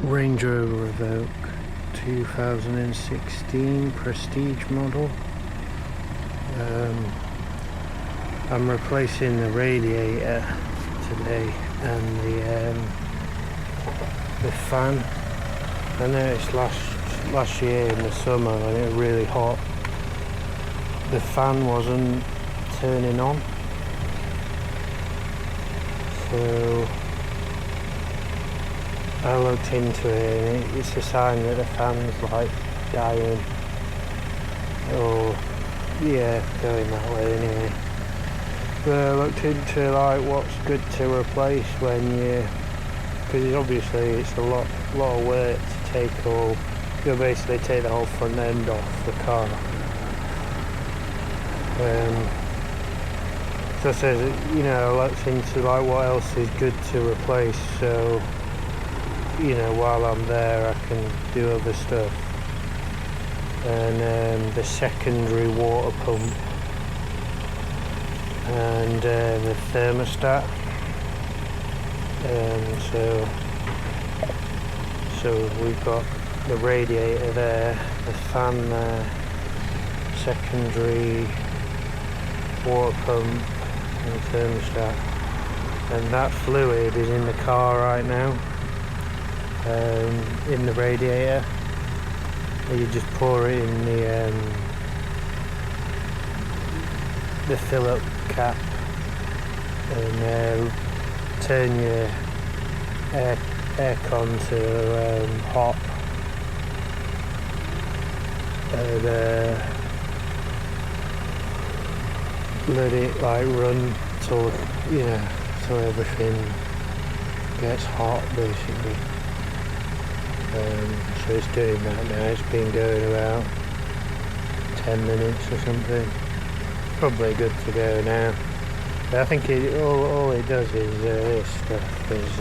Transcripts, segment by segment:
Range Rover Evoque 2016 Prestige model. I'm replacing the radiator today and the fan. I noticed last year in the summer when it was really hot, the fan wasn't turning on, so I looked into it and it's a sign that the fan's like dying, or yeah, going that way anyway. But I looked into like what's good to replace when you, because obviously it's a lot of work to take all, you basically take the whole front end off the car. So I said, you know, I looked into like what else is good to replace, so you know, while I'm there I can do other stuff. And the secondary water pump and the thermostat. So we've got the radiator there, the fan there, secondary water pump and thermostat, and that fluid is in the car right now, in the radiator. You just pour it in the fill-up cap and turn your aircon to hot, and let it like run till, you know, till everything gets hot basically. So it's doing that now. It's been going about 10 minutes or something. Probably good to go now. But I think all it does is this stuff is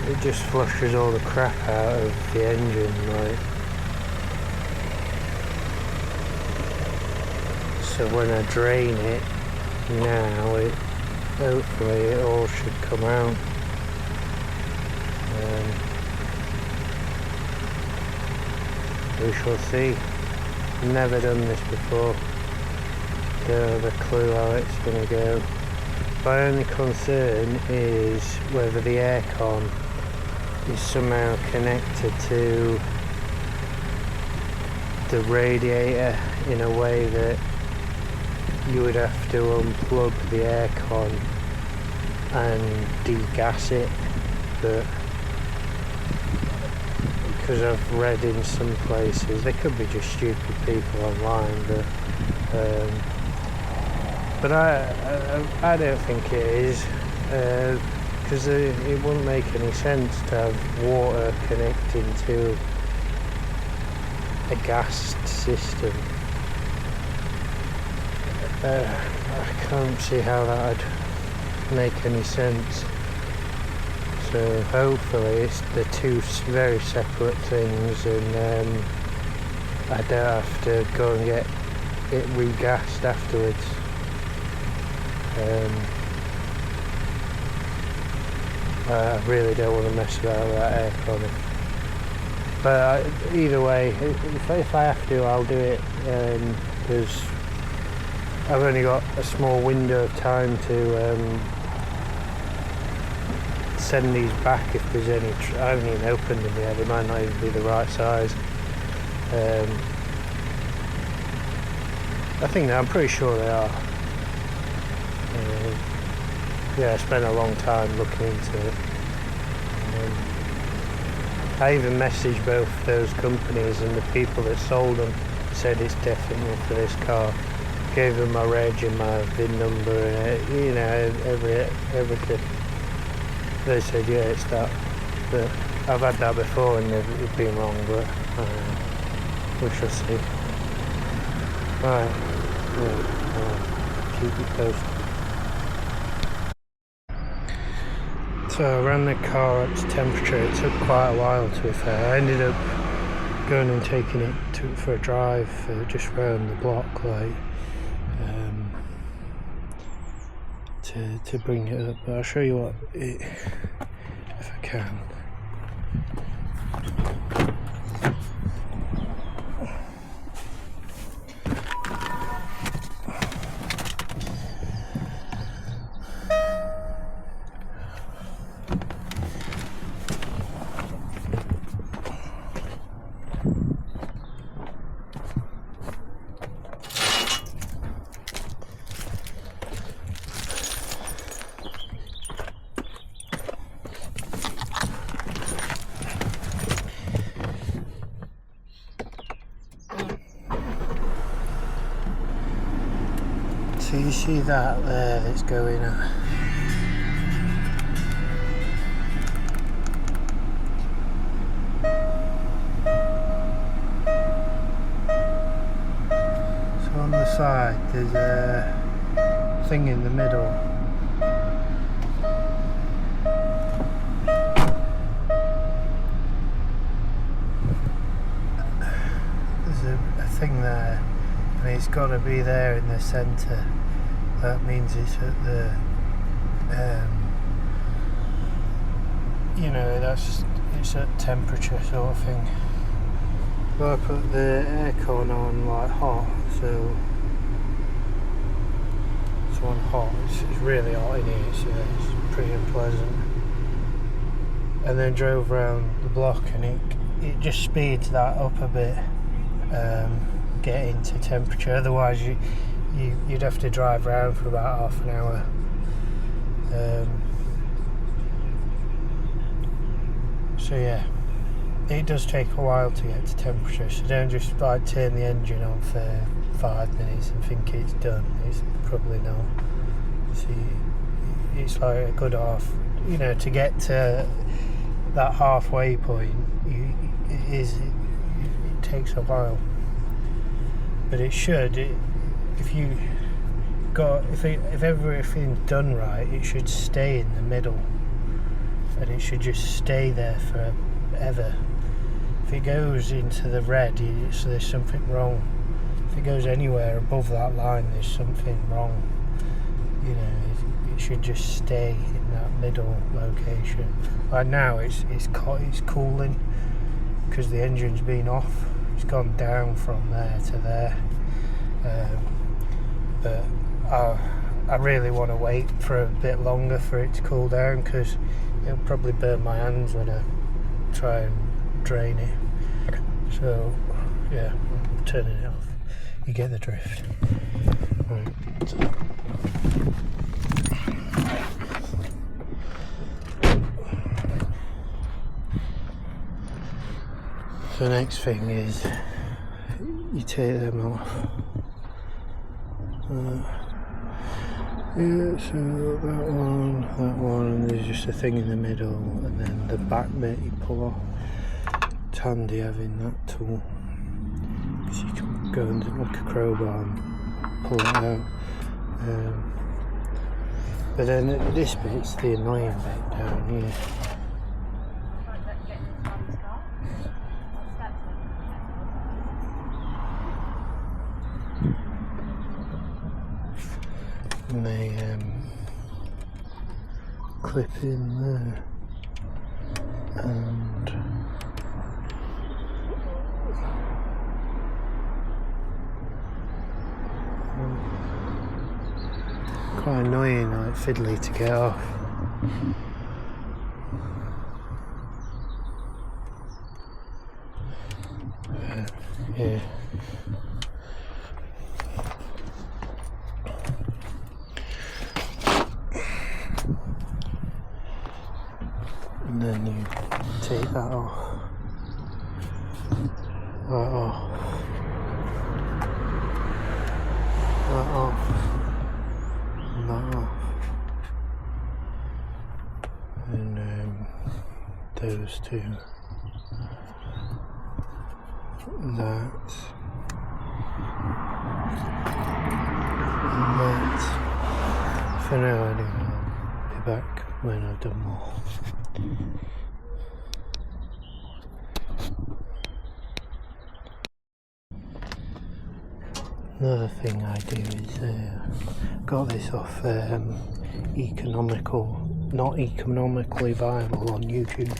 it just flushes all the crap out of the engine, like. So when I drain it now, hopefully it all should come out. We shall see. Never done this before. Don't have a clue how it's going to go. My only concern is whether the aircon is somehow connected to the radiator in a way that you would have to unplug the aircon and degas it, but because I've read in some places, they could be just stupid people online, but I don't think it is, because it wouldn't make any sense to have water connecting to a gas system. I can't see how that would make any sense. So hopefully it's the two very separate things, and I don't have to go and get it regassed afterwards. I really don't want to mess about with that aircon. But either way, if I have to, I'll do it, because I've only got a small window of time to send these back if there's any. I haven't even opened them yet, they might not even be the right size. I'm pretty sure they are. Yeah, I spent a long time looking into it. I even messaged both those companies, and the people that sold them said it's definitely for this car. Gave them my reg and my VIN number and you know, everything. They said yeah, it's that. But I've had that before and it's been wrong, but we shall see. Right, keep you posted. So I ran the car up to temperature. It took quite a while, to be fair. I ended up going and taking it for a drive just round the block, like. to bring it up, but I'll show you what it, if I can. So you see that there that's going at. So on the side there's a thing in the middle. There's a thing there, and it's got to be there in the centre. That means it's at the, you know, it's at temperature sort of thing. So I put the aircon on like hot, so it's on hot. It's really hot in here, so it's pretty unpleasant. And then drove around the block, and it just speeds that up a bit, getting to temperature. Otherwise you'd have to drive around for about half an hour. So yeah, it does take a while to get to temperature, so don't just like turn the engine on for 5 minutes and think it's done. It's probably not. See, it's like a good half, you know, to get to that halfway point, it takes a while, but it should. If everything's done right, it should stay in the middle, and it should just stay there forever. If it goes into the red, so there's something wrong. If it goes anywhere above that line, there's something wrong. You know, it should just stay in that middle location. Like now, it's cooling because the engine's been off. It's gone down from there to there. But I really want to wait for a bit longer for it to cool down, because it'll probably burn my hands when I try and drain it. So yeah, I'm turning it off. You get the drift. Right. The next thing is you take them off. Yeah, so that one, and there's just a thing in the middle, and then the back bit you pull off. It's handy having that tool, because you can go under like a crowbar and pull it out. But then this bit's the annoying bit down here. And they clip in there, and quite annoying, like fiddly to get off. Yeah. And then you take that off, that off, that off, and that off, and those two, that, and that. For now anyway, I'll be back when I've done more. Another thing I do is got this off not economically viable on YouTube.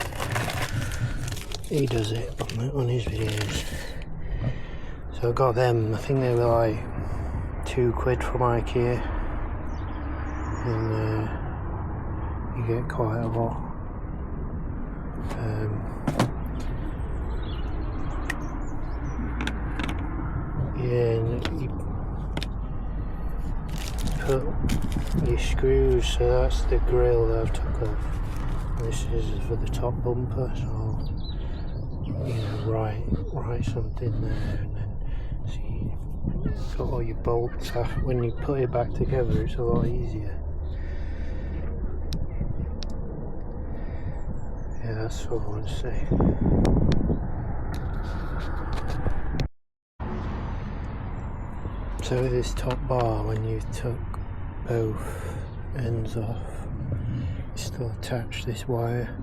He does it on his videos. So I got them. I think they were like £2 from IKEA, and you get quite a lot. Yeah, and you put your screws, so that's the grill that I've took off. This is for the top bumper, so you know, write something there, and then see, got all your bolts. When you put it back together, it's a lot easier. Yeah, that's what I want to say. So with this top bar, when you took both ends off, you still attach this wire.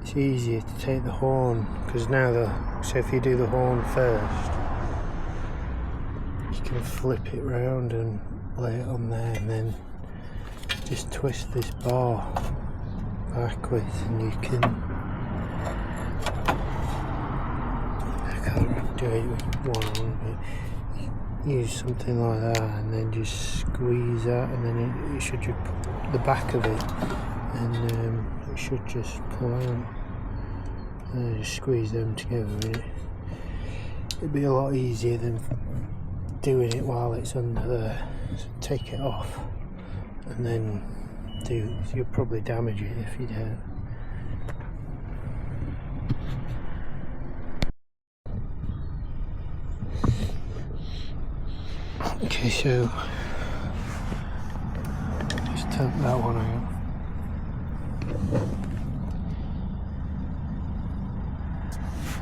It's easier to take the horn, because now so if you do the horn first, you can flip it round and lay it on there, and then just twist this bar backwards, and you can, I can't do it with one on, but use something like that, and then just squeeze that, and then it should just pull the back of it, and it should just pull out, and just squeeze them together, and it'd be a lot easier than doing it while it's under there. So take it off, and then you'll probably damage it if you don't. Okay, so just take that one out.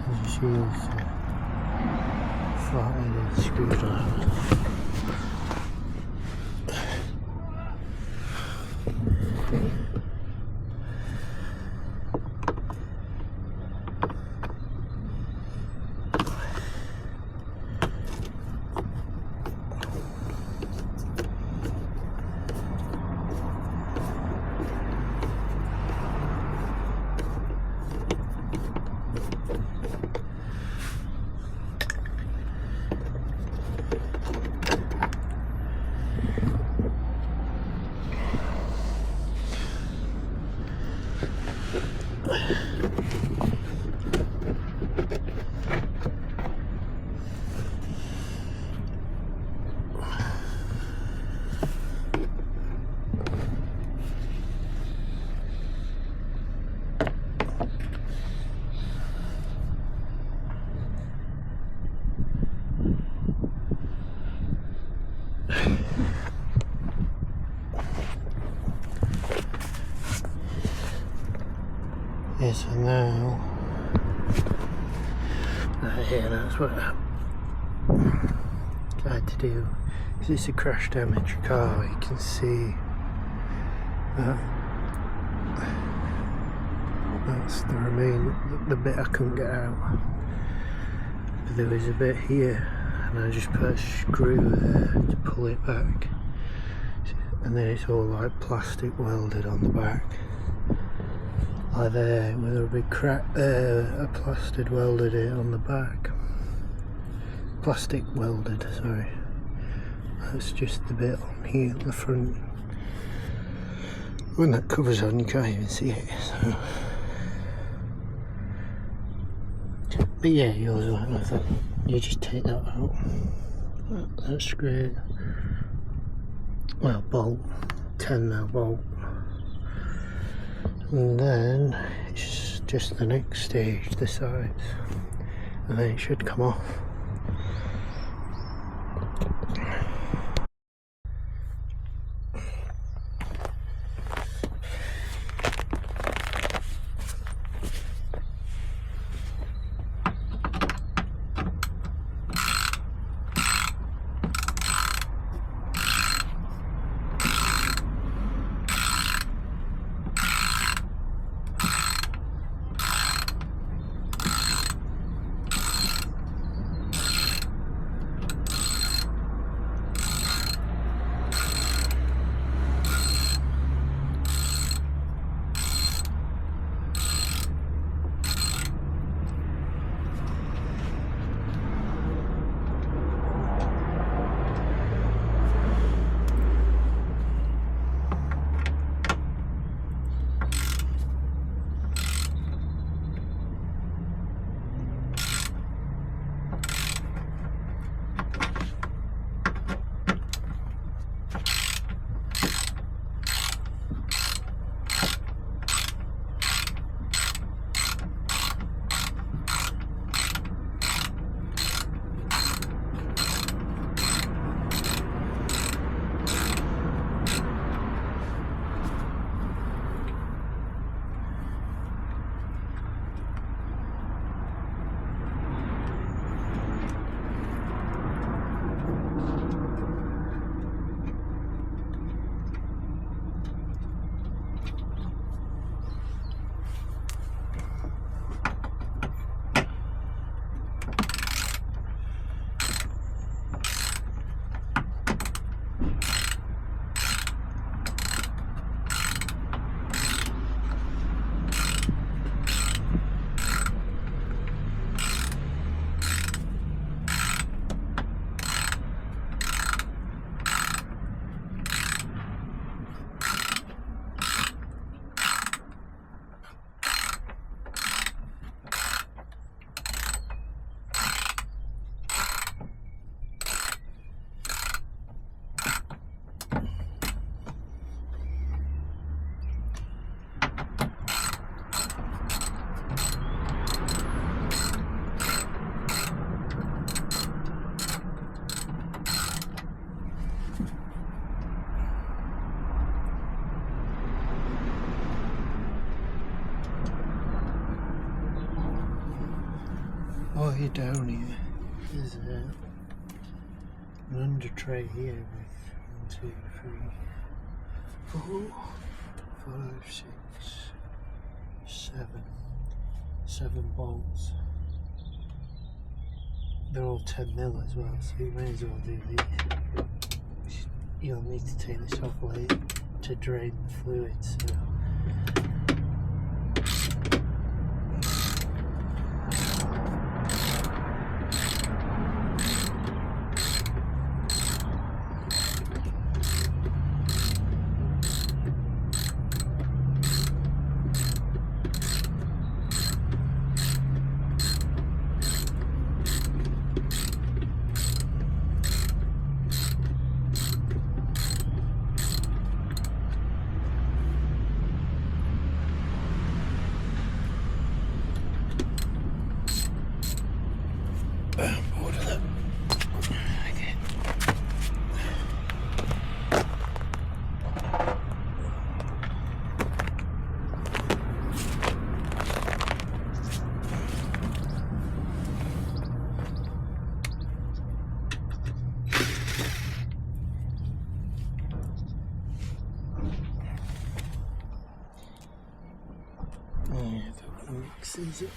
And just use a flat-headed screwdriver. Yeah, so now, yeah, that's what I had to do, because it's a crash damaged car. You can see that that's the bit I couldn't get out. But there was a bit here, and I just put a screw there to pull it back, and then it's all like plastic welded on the back. Like there, with a big crack there, I plastic welded it on the back. Plastic welded, sorry. That's just the bit on here at the front. When that cover's on, you can't even see it. So. But yeah, yours like nothing. You just take that out. That's great. Well, bolt, 10mm bolt. And then it's just the next stage, the sides, and then it should come off. way down here, there's an under tray here with 1, 2, 3, 4, 5, 6, 7 bolts. They're all 10mm as well, so you may as well do these. You'll need to take this off later to drain the fluid. So. Mixes it.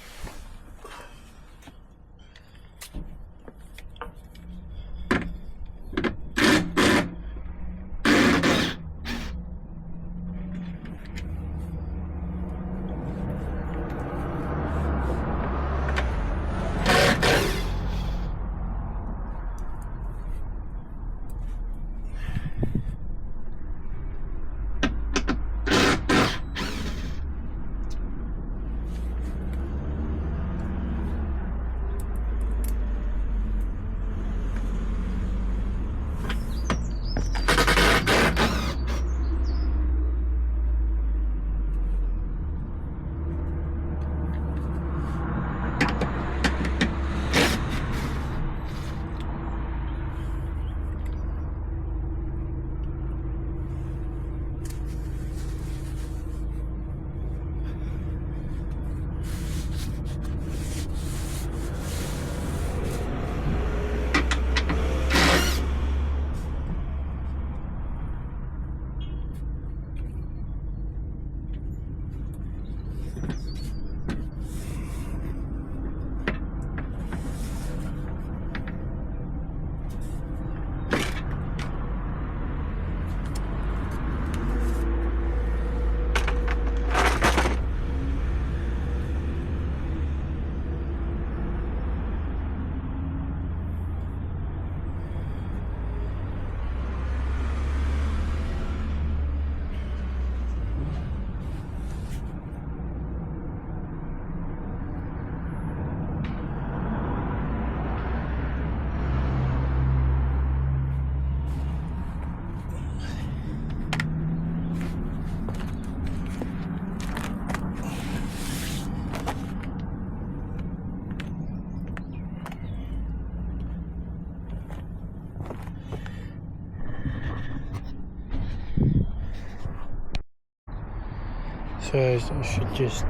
So I should just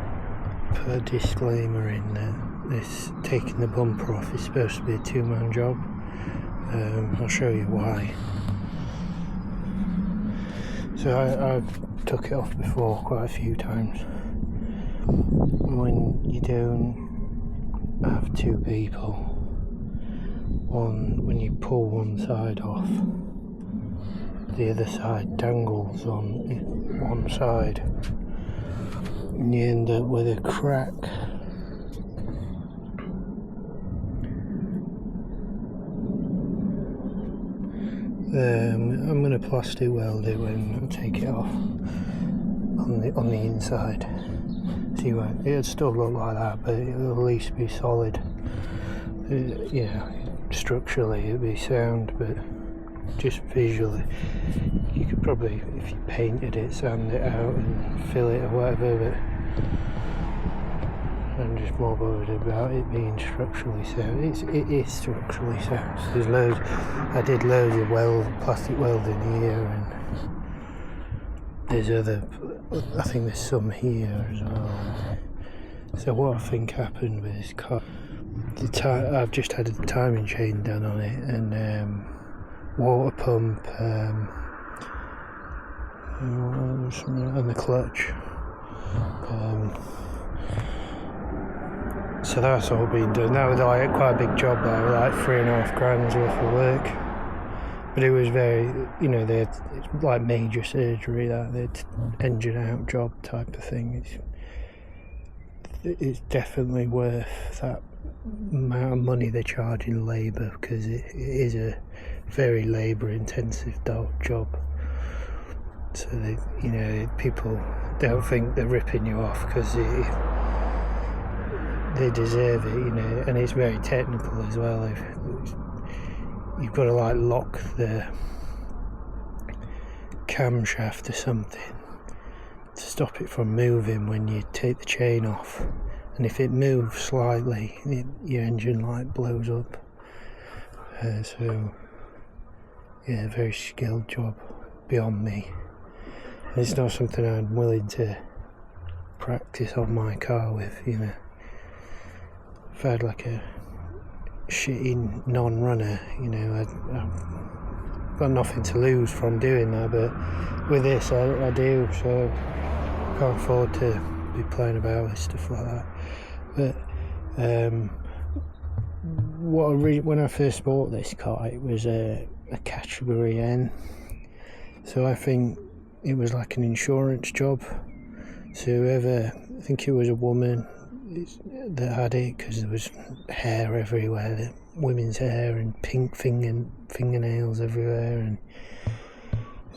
put a disclaimer in that this taking the bumper off is supposed to be a two-man job. I'll show you why. So I've took it off before quite a few times. When you don't have two people, when you pull one side off, the other side dangles on one side, and you end up with a crack. I'm going to plastic weld it when I take it off on the inside. See, it'll still look like that, but it'll at least be solid. Structurally it'll be sound, but just visually, you could probably, if you painted it, sand it out and fill it or whatever, but I'm just more bothered about it being structurally sound. It is structurally sound. So there's loads. I did loads of plastic welding here, and there's I think there's some here as well. So what I think happened with this car, I've just had a timing chain done on it, and water pump, and the clutch. So that's all been done. That was like quite a big job there, like £3,500 worth of work. But it was very, it's like major surgery, that they'd engine out job type of thing. It's definitely worth that amount of money they charge in labour, because it is a very labour intensive job. So people don't think they're ripping you off, because they deserve it, and it's very technical as well. You've got to like lock the camshaft or something to stop it from moving when you take the chain off, and if it moves slightly, your engine light blows up. So yeah, very skilled job, beyond me. And it's not something I'm willing to practice on my car with. If I had like a shitty non-runner, I've got nothing to lose from doing that, but with this I do, so I can't afford to be playing about with stuff like that. But when I first bought this car, it was a category N, so I think it was like an insurance job. So whoever, I think it was a woman that had it, because there was hair everywhere, women's hair, and pink fingernails everywhere, and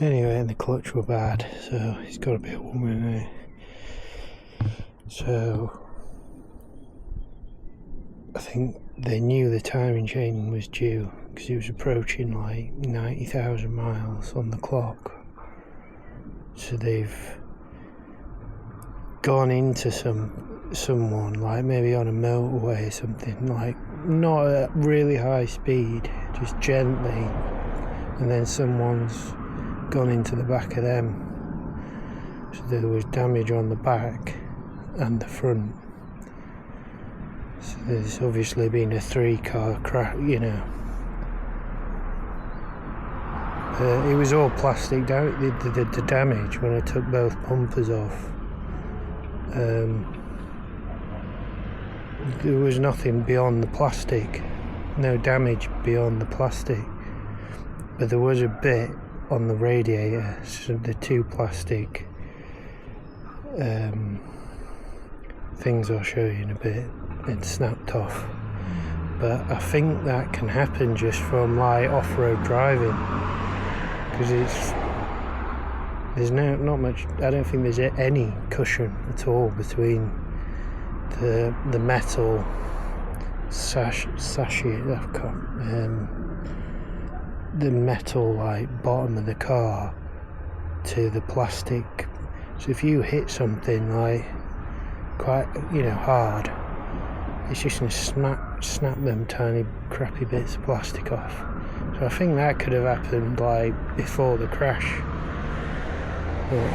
anyway, and the clutch were bad, so it's got to be a woman there. So I think they knew the timing chain was due, because it was approaching like 90,000 miles on the clock. So they've gone into someone, like maybe on a motorway or something, like not at really high speed, just gently, and then someone's gone into the back of them. So there was damage on the back and the front. So there's obviously been a 3-car crash, it was all plastic down. The damage when I took both bumpers off, there was nothing beyond the plastic, no damage beyond the plastic, but there was a bit on the radiator, so the 2 plastic things I'll show you in a bit, it snapped off. But I think that can happen just from like off-road driving, because there's not much, I don't think there's any cushion at all between the metal the metal like bottom of the car to the plastic. So if you hit something like quite hard, it's just going to snap them tiny crappy bits of plastic off. So I think that could have happened like before the crash. But,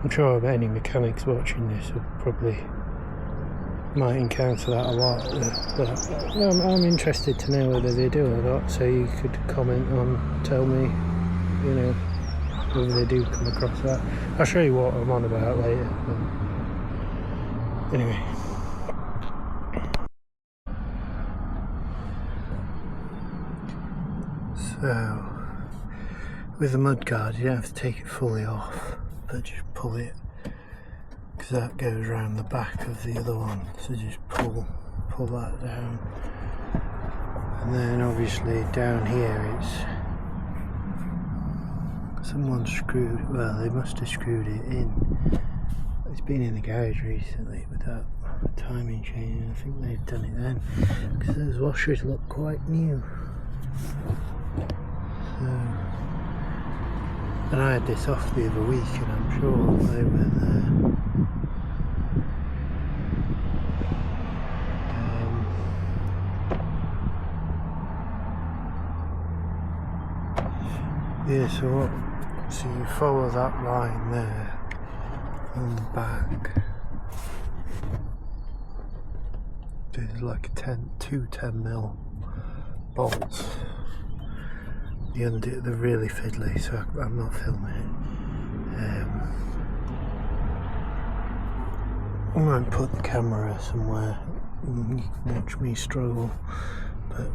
I'm sure any mechanics watching this will probably might encounter that a lot. But I'm interested to know whether they do or not. So you could comment on, tell me, whether they do come across that. I'll show you what I'm on about later. But anyway. So, with the mudguard, you don't have to take it fully off, but just pull it, because that goes around the back of the other one. So just pull that down, and then obviously down here someone screwed. Well, they must have screwed it in. It's been in the garage recently with that timing chain, and I think they've done it then, because those washers look quite new. And I had this off the other week, and I'm sure they were there. So you follow that line there, on the back. There's like two 10mm bolts. They're really fiddly, so I'm not filming it. I might put the camera somewhere and you can watch me struggle, but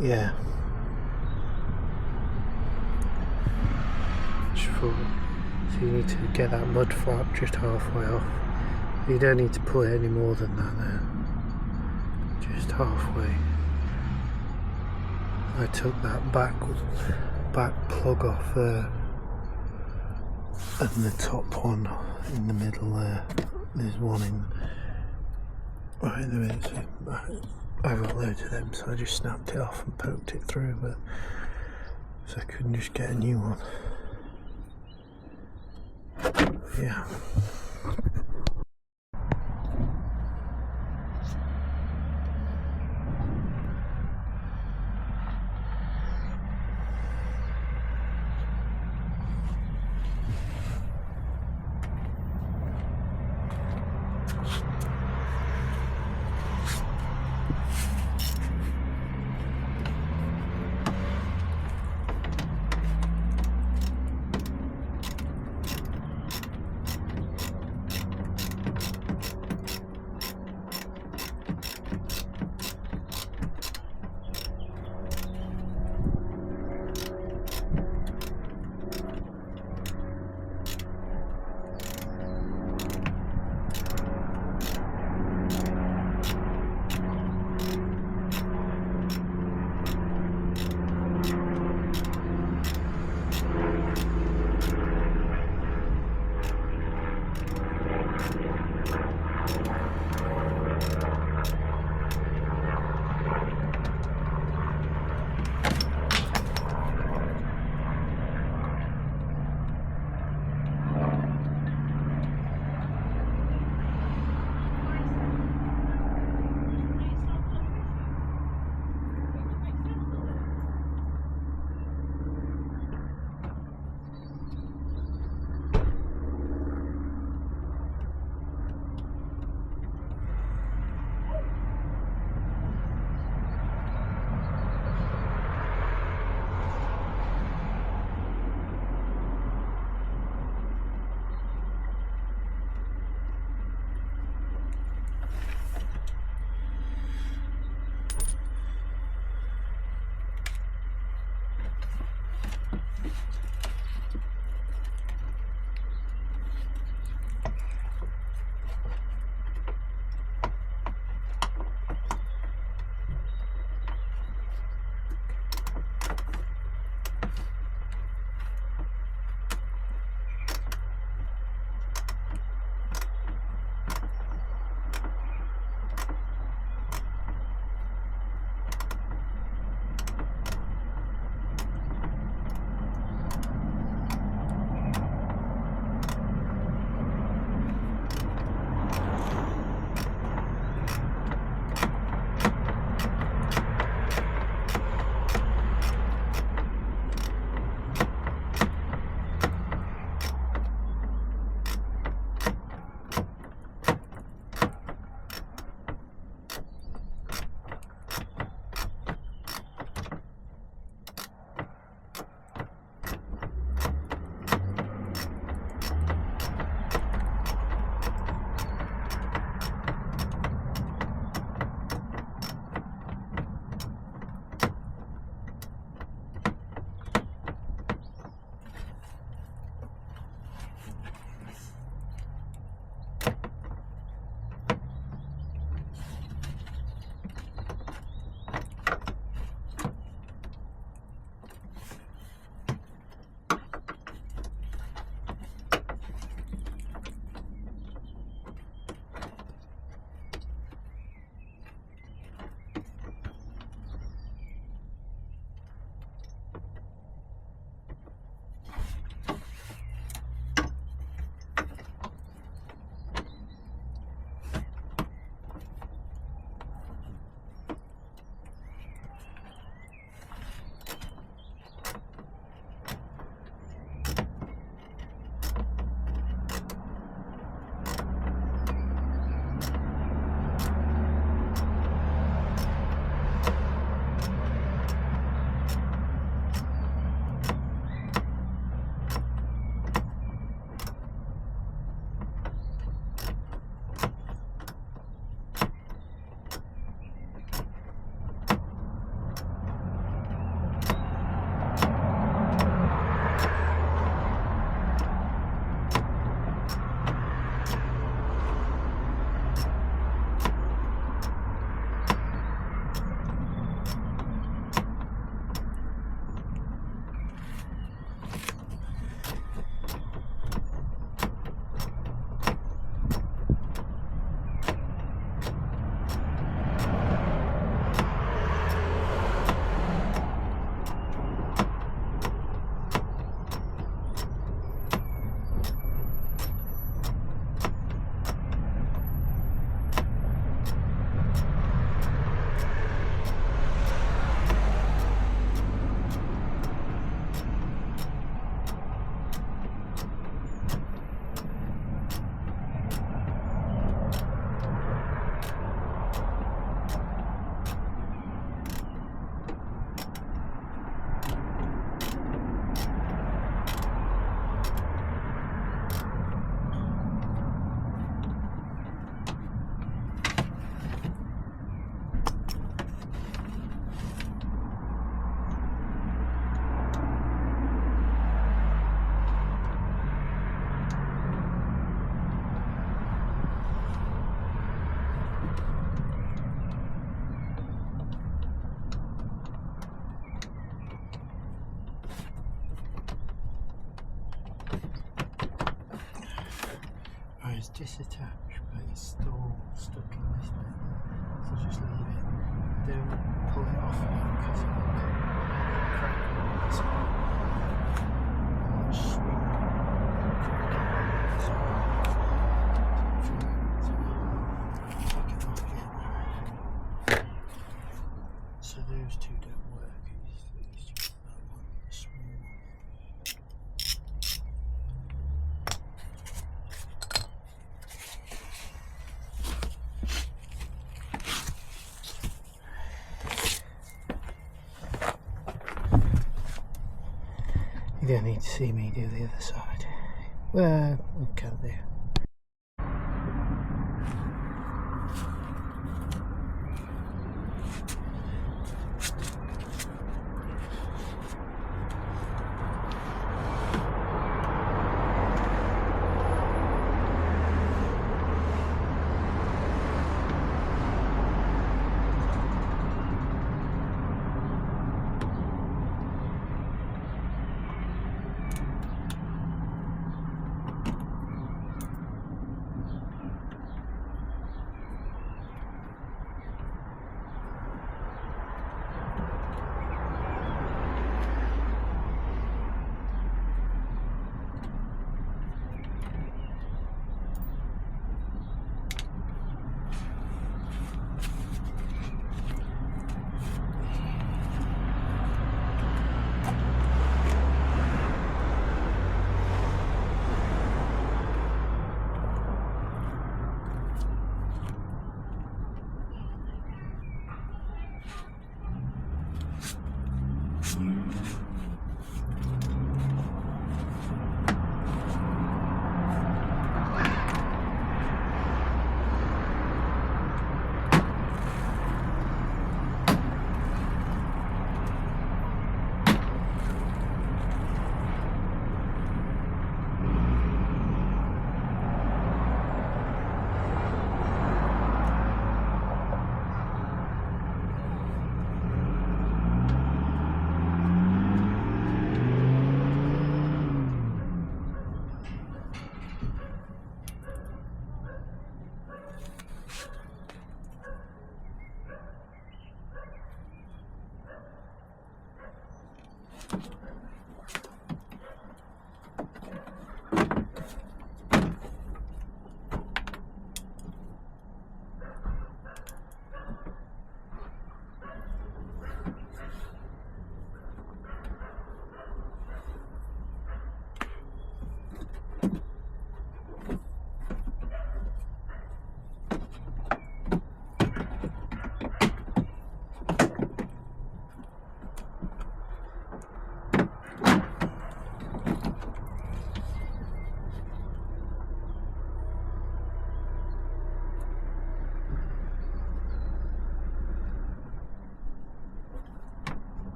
yeah. So you need to get that mud flap just halfway off. You don't need to put any more than that there, just halfway. I took that back plug off there, and the top one in the middle there. There's one in right there. I've got loads of them, so I just snapped it off and poked it through, but so I couldn't just get a new one. Yeah. is disattached, but it's still stuck in this bit. So just leave it. Don't pull it off yet because it will crack on this one. And swing crack it. So take it off again. So those two don't work. It's just that one, the small one. You don't need to see me do the other side. Well, we can do.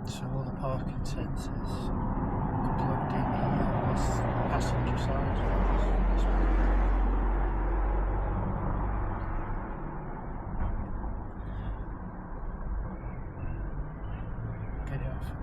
So all the parking sensors are plugged in here on this passenger side. This one. Get it off a bit.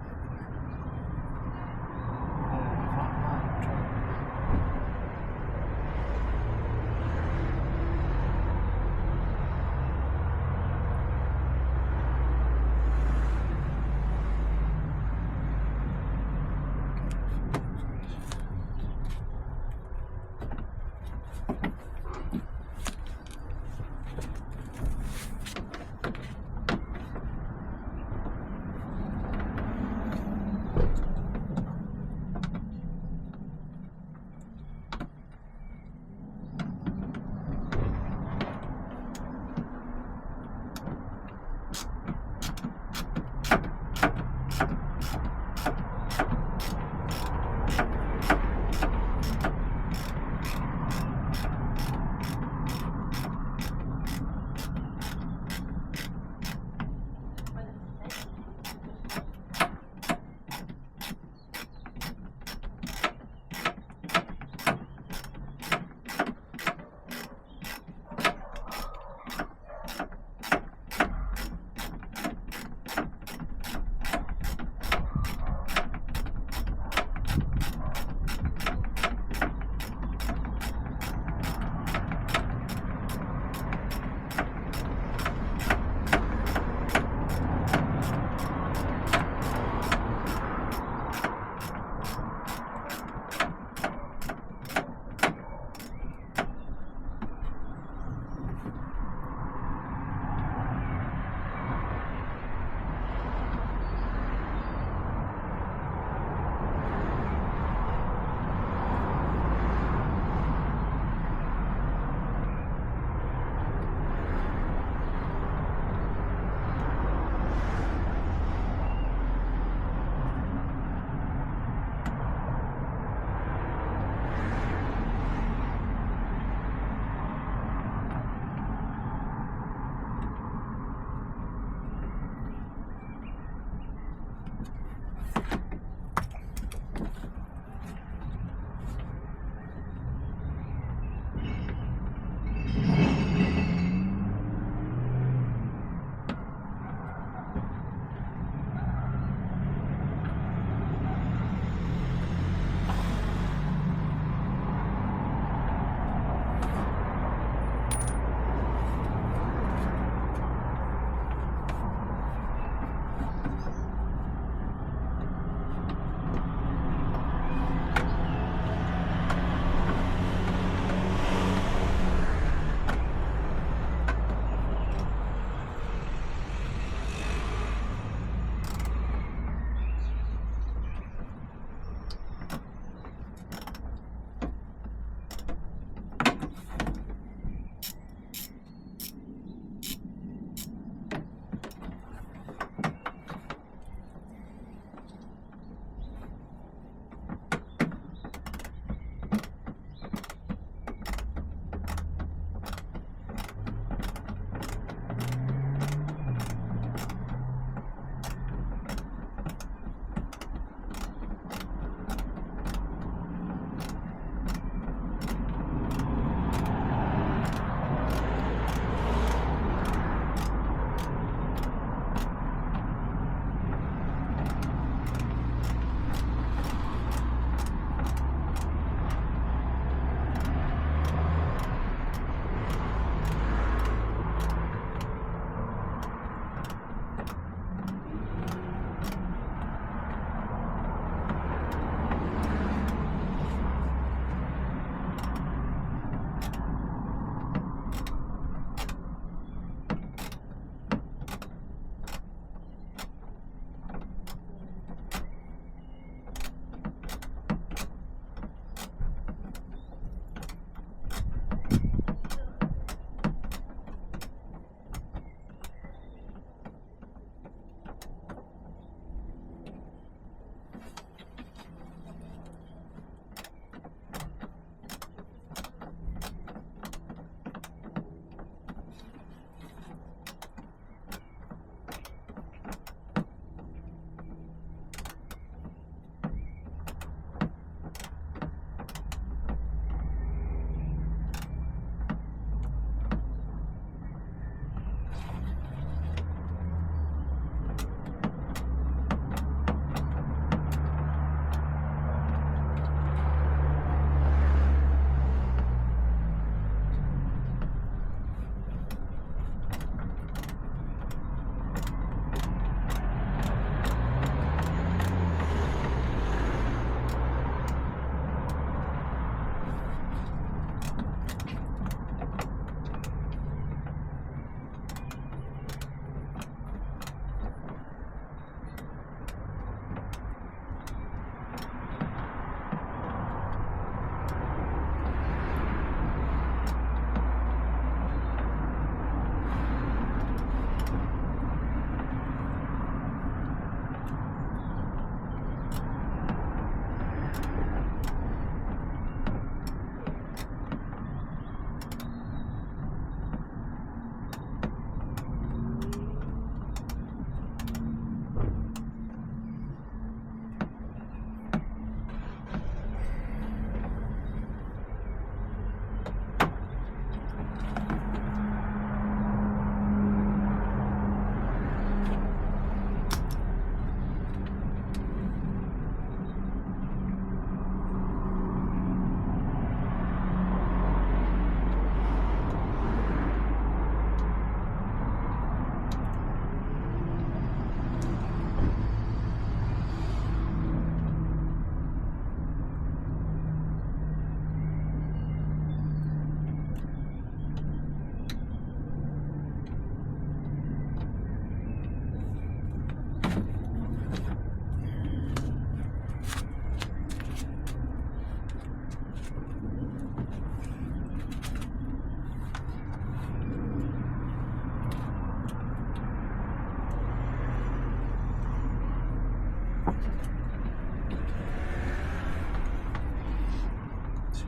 So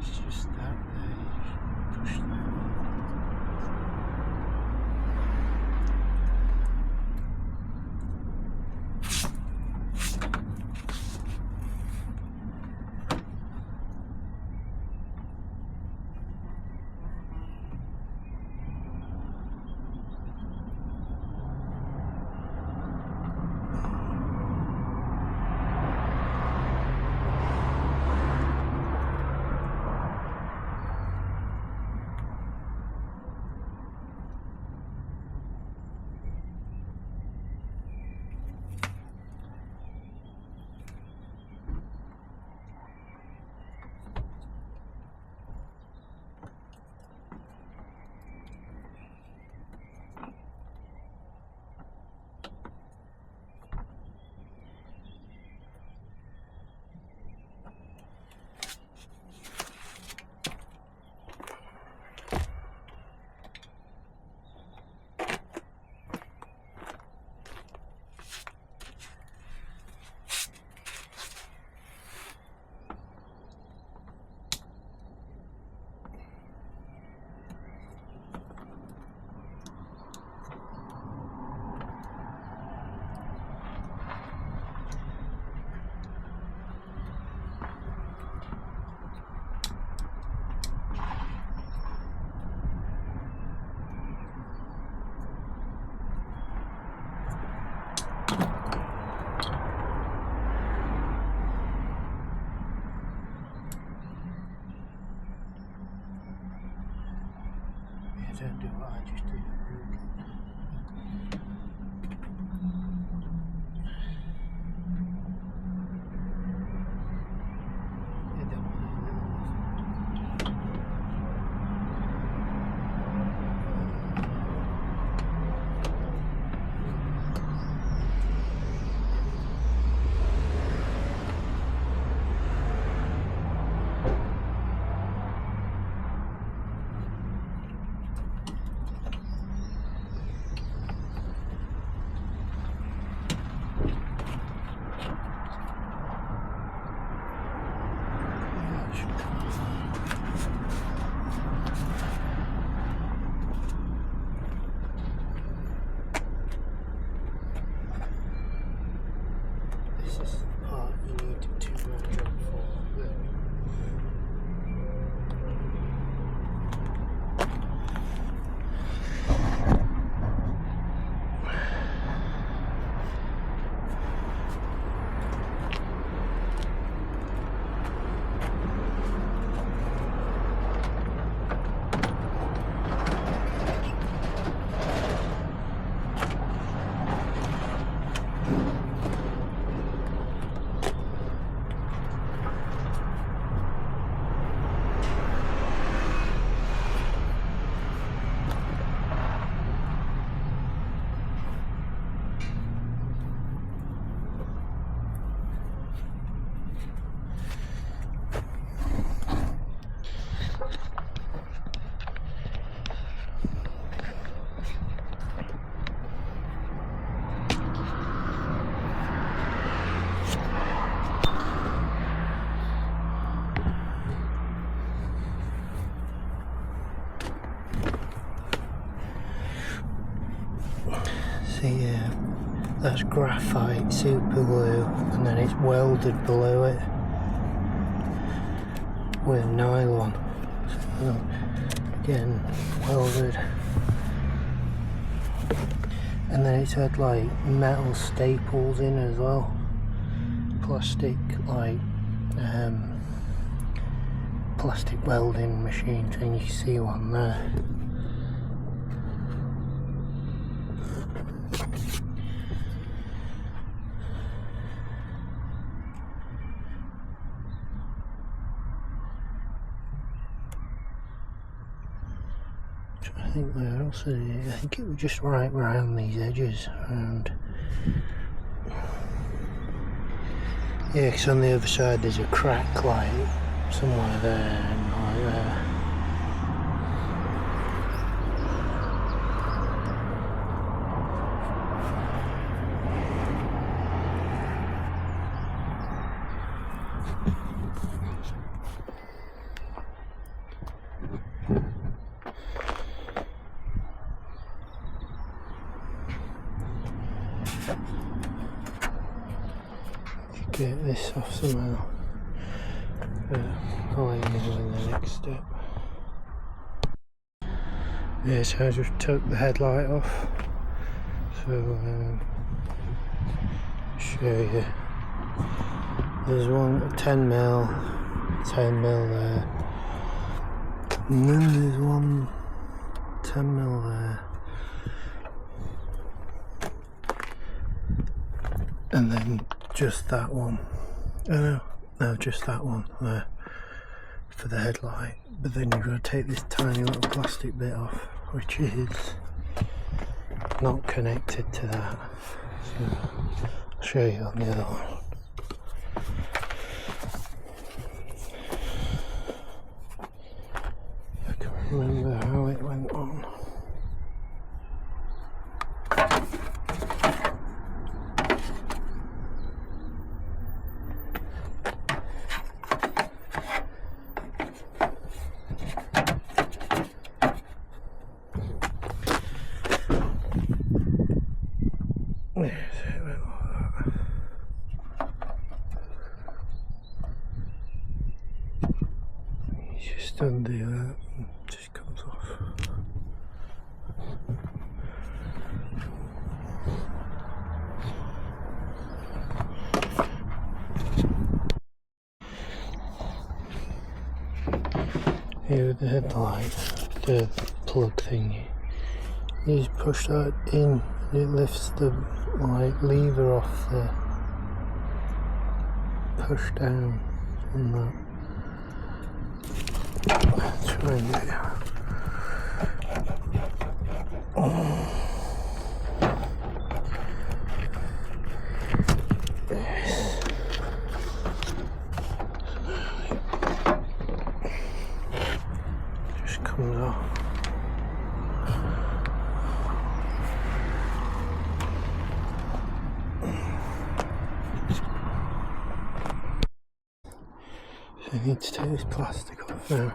it's just that there, you just push that. Don't do what I just did. This is the part you need to match up for. See, that's graphite super glue, and then it's welded below it with nylon. So again, welded, and then it's had like metal staples in as well, plastic plastic welding machine thing. You can see one there. I think where else is it? I think it was just right round these edges, and yeah, because on the other side there's a crack like somewhere there and like there. get this off somehow. I'll let you know in the next step. Yeah, so I just took the headlight off. So show you. There's one 10mm there, and then there's one 10mm there, and then just that one. No, just that one there for the headlight. But then you've got to take this tiny little plastic bit off, which is not connected to that. So I'll show you on the other one. I can remember how it went on. Just undo that and it just comes off. Here with the headlight, the plug thingy, you just push that in and it lifts the lever off the push down on that. Try and get it. Yes. Just comes off. So I need to take this plastic off now.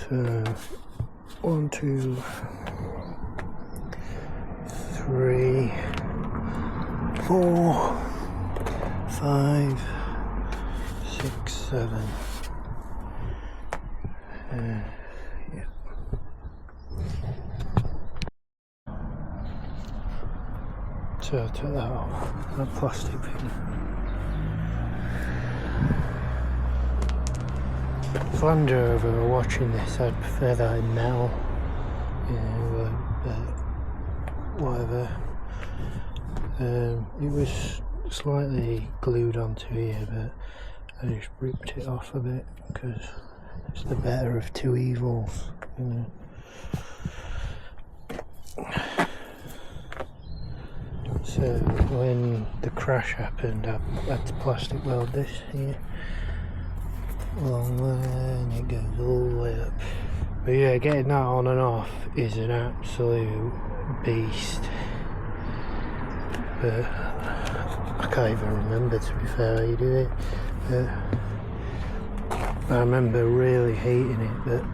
So 1, 2, 3, 4, 5, 6, 7. Yeah. So I took that off, that plastic thing. If Land Rover were watching this, I'd prefer that now, you know, but whatever. It was slightly glued onto here, but I just ripped it off a bit because it's the better of two evils, you know. So when the crash happened, I had to plastic weld this here along there, and it goes all the way up. But yeah, getting that on and off is an absolute beast. But I can't even remember, to be fair, how you do it. But I remember really hating it, but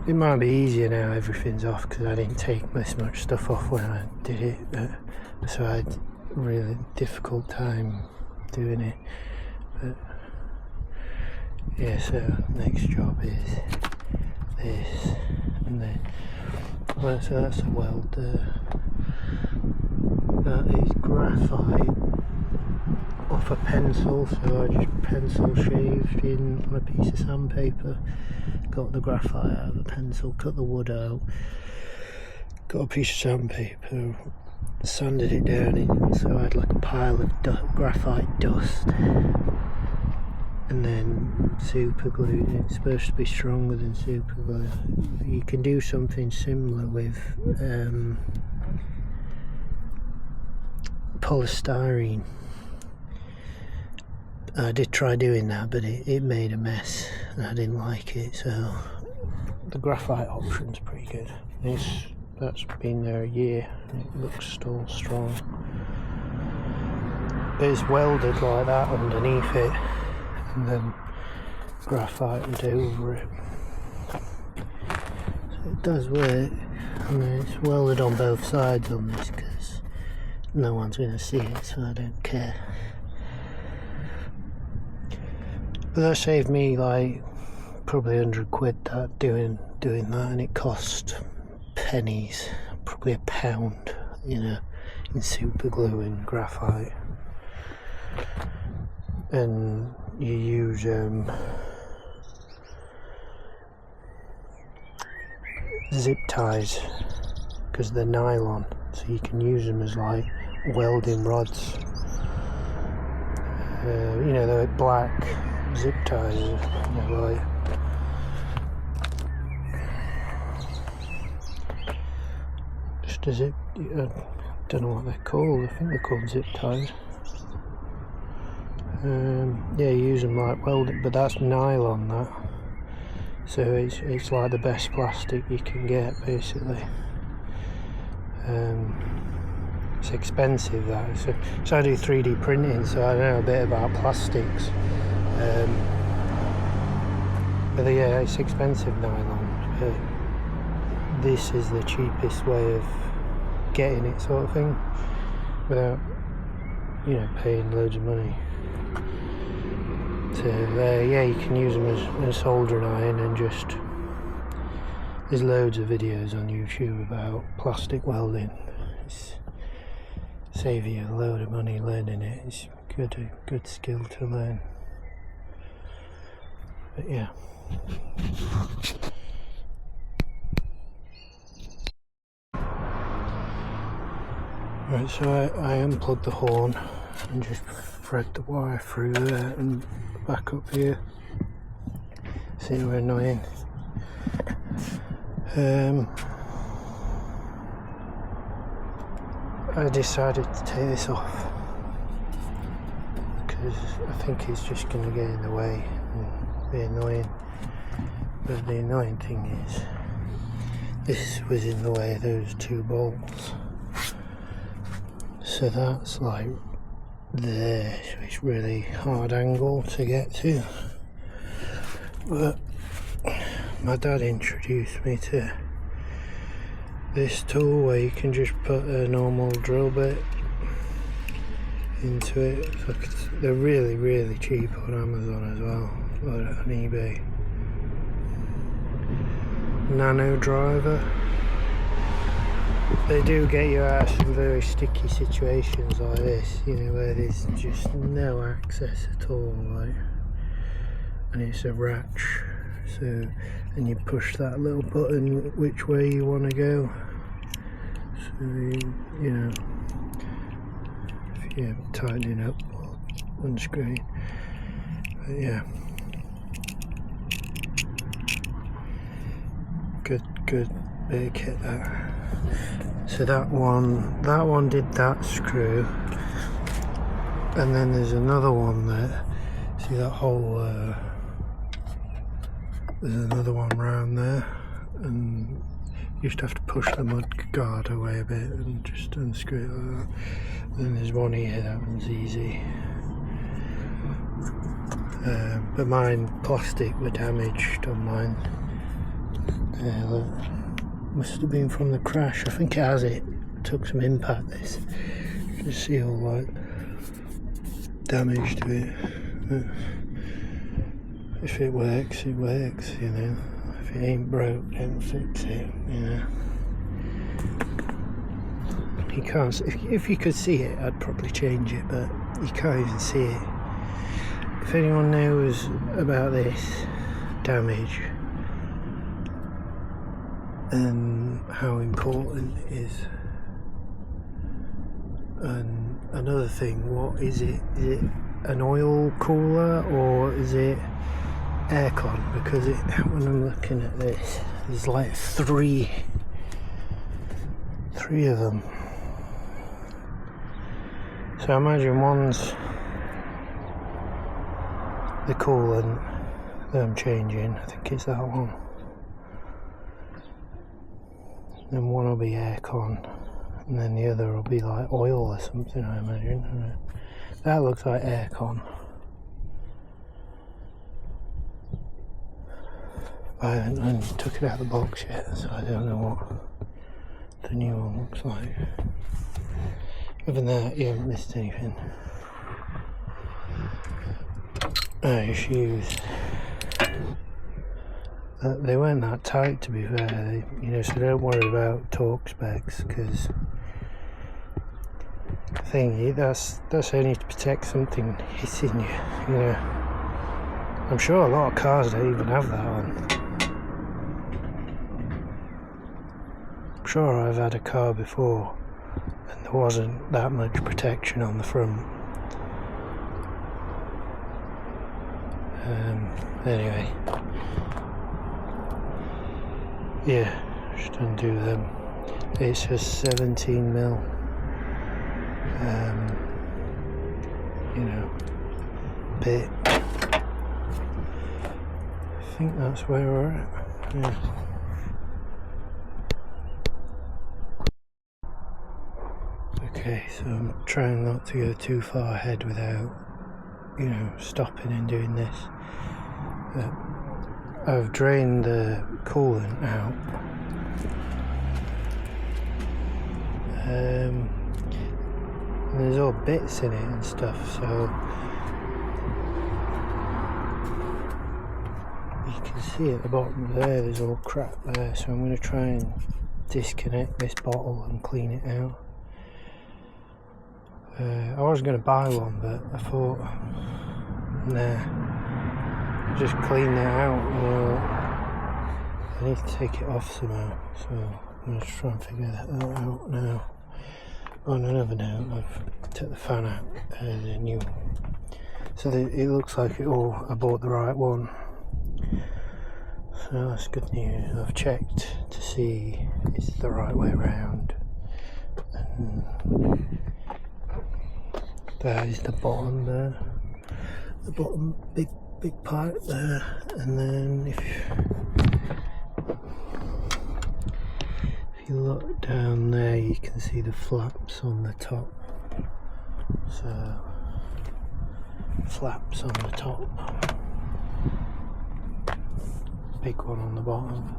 it might be easier now everything's off because I didn't take this much stuff off when I did it. But so I had a really difficult time doing it. But yeah, so next job is this, and then so that's a weld there. That is graphite off a pencil, so I just pencil shaved in on a piece of sandpaper, got the graphite out of the pencil, cut the wood out, got a piece of sandpaper, sanded it down in, so I had like a pile of graphite dust, and then super glued it. It's supposed to be stronger than super glue. You can do something similar with polystyrene. I did try doing that, but it made a mess and I didn't like it, so the graphite option's pretty good. That's been there a year and it looks still strong. It's welded like that underneath it, and then graphite over it. So it does work. I mean, it's welded on both sides on this because no one's going to see it, so I don't care. But that saved me like probably 100 quid that doing that, and it cost pennies, probably £1, you know, in super glue and graphite. And you use zip ties because they're nylon, so you can use them as like welding rods. You know, they're black zip ties, you know, like just a zip. I don't know what they're called. I think they're called zip ties. Yeah, you use them like welding, but that's nylon, that. So it's like the best plastic you can get, basically. It's expensive, that. So I do 3D printing, so I know a bit about plastics. But yeah, it's expensive, nylon. But this is the cheapest way of getting it, sort of thing, without, you know, paying loads of money. So yeah, you can use them as a soldering iron, and just there's loads of videos on YouTube about plastic welding. It's save you a load of money learning it. It's a good skill to learn. But yeah. Right, so I unplugged the horn and just thread the wire through there and back up here. See, we're annoying. I decided to take this off because I think it's just going to get in the way and be annoying. But the annoying thing is, this was in the way of those two bolts. So that's like there, so it's really hard angle to get to. But my dad introduced me to this tool where you can just put a normal drill bit into it. They're really cheap on Amazon as well, or on eBay. Nano driver. They do get you out of some very sticky situations like this, you know, where there's just no access at all, like, and it's a ratch. So, and you push that little button which way you want to go. So, you know, if you're tightening up or unscrewing. But yeah, good bit of kit, that. So that one did that screw, and then there's another one there. See that hole? There's another one round there, and you just have to push the mud guard away a bit and just unscrew it like that. And then there's one here, that one's easy. But mine, plastic were damaged on mine. Look, must have been from the crash. I think it has it. Took some impact, this. You see all like damage to it. But if it works, it works, you know. If it ain't broke, don't fix it, you know. You can't, if you could see it, I'd probably change it, but you can't even see it. If anyone knows about this damage and how important it is, and another thing, what is it? Is it an oil cooler or is it aircon? Because when I'm looking at this, there's like three of them. So I imagine one's the coolant that I'm changing. I think it's that one. Then one will be aircon, and then the other will be like oil or something, I imagine. That looks like aircon. I haven't took it out of the box yet, so I don't know what the new one looks like. Other than that, you haven't missed anything. Your shoes. They weren't that tight, to be fair. So don't worry about torque specs, because I think that's only to protect something hitting you. I'm sure a lot of cars don't even have that on. I'm sure I've had a car before and there wasn't that much protection on the front. Anyway, yeah, just undo them. It's just 17 mil. Bit. I think that's where we're at. Yeah. Okay, so I'm trying not to go too far ahead without, stopping and doing this. I've drained the coolant out. And there's all bits in it and stuff, so you can see at the bottom there, there's all crap there, so I'm going to try and disconnect this bottle and clean it out. I was going to buy one, but I thought, nah, just clean that out. I need to take it off somehow, so I'm going to try and figure that out now. On another note, I've took the fan out as a new one, so it looks like I bought the right one. So that's good news. I've checked to see it's the right way around, and that is the bottom there, the bottom big part there, and then if you look down there, you can see the flaps on the top. So flaps on the top, big one on the bottom.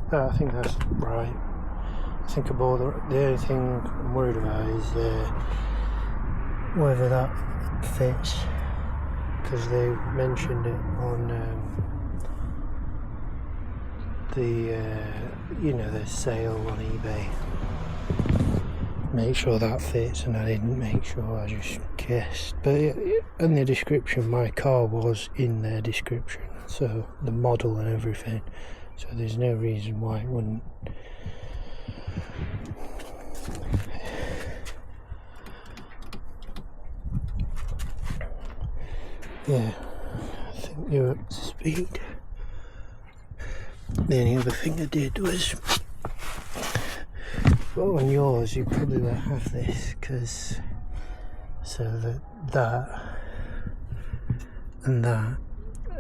So I think that's right. I think I bought the only thing I'm worried about is whether that fits, because they mentioned it on the sale on eBay. Make sure that fits, and I didn't make sure, I just guessed. But in the description, my car was in their description, so the model and everything, so there's no reason why it wouldn't. Yeah, I think you're up to speed. The only other thing I did was, well, on yours you probably won't have this, because so that and that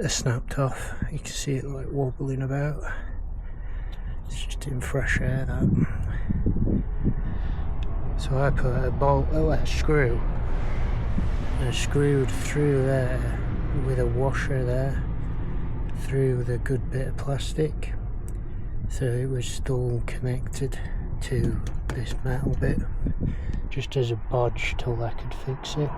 are snapped off. You can see it like wobbling about. It's just in fresh air, that. So I put a screw. I screwed through there with a washer there, through with a good bit of plastic, so it was still connected to this metal bit, just as a bodge till I could fix it.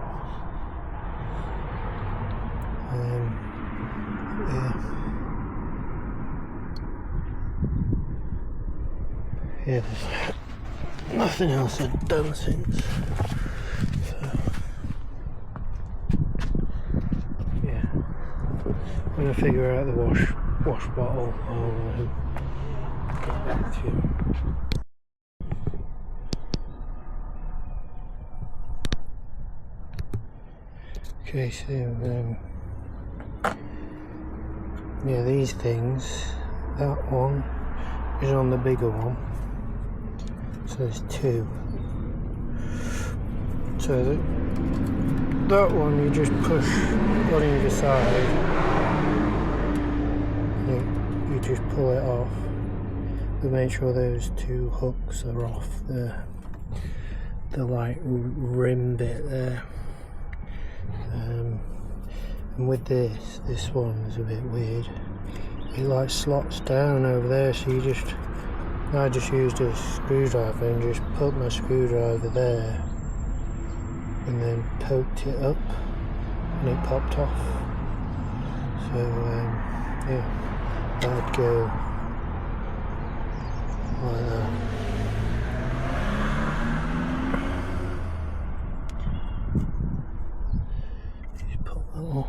Yeah, there's nothing else I've done since. When I figure out the wash bottle, I'll get back to you. Okay, so yeah, these things, that one is on the bigger one, so there's two. So that one you just push on either side. You just pull it off, but make sure those two hooks are off the like rim bit there. And with this one is a bit weird. It like slots down over there, so I just used a screwdriver and just put my screwdriver there and then poked it up and it popped off. So yeah, that'd go like that. Just pop that off.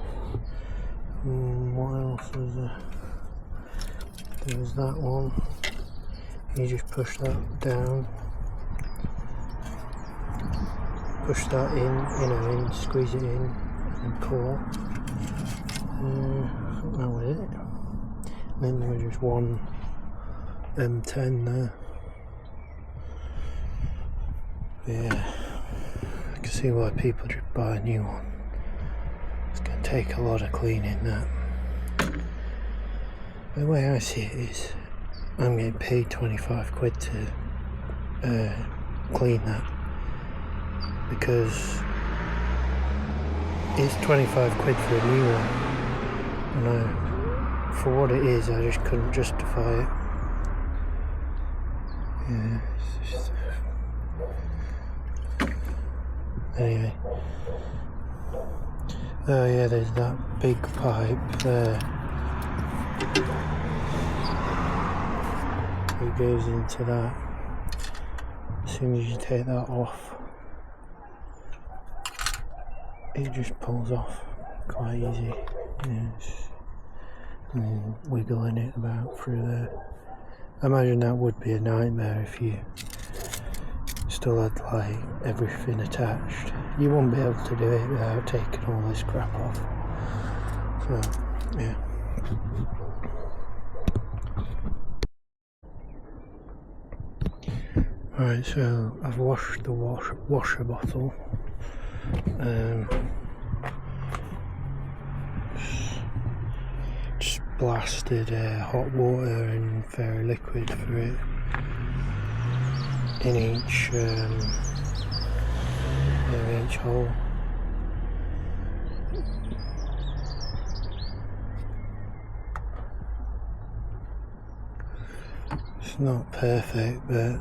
What else was there? There was that one. You just push that down, push that in, squeeze it in and pull. That was it. Then there was just one M10 there. Yeah, I can see why people just buy a new one. It's going to take a lot of cleaning, that. The way I see it is, I'm getting paid 25 quid to clean that, because it's 25 quid for a new one, and for what it is, I just couldn't justify it. Yeah, it's just... Anyway. Oh yeah, there's that big pipe there. It goes into that. As soon as you take that off, it just pulls off quite easy. Yes. And then wiggling it about through there. I imagine that would be a nightmare if you still had like everything attached. You won't be able to do it without taking all this crap off. So yeah. Right, so I've washed the washer bottle. Just blasted hot water and fairy liquid for it in each hole. It's not perfect, but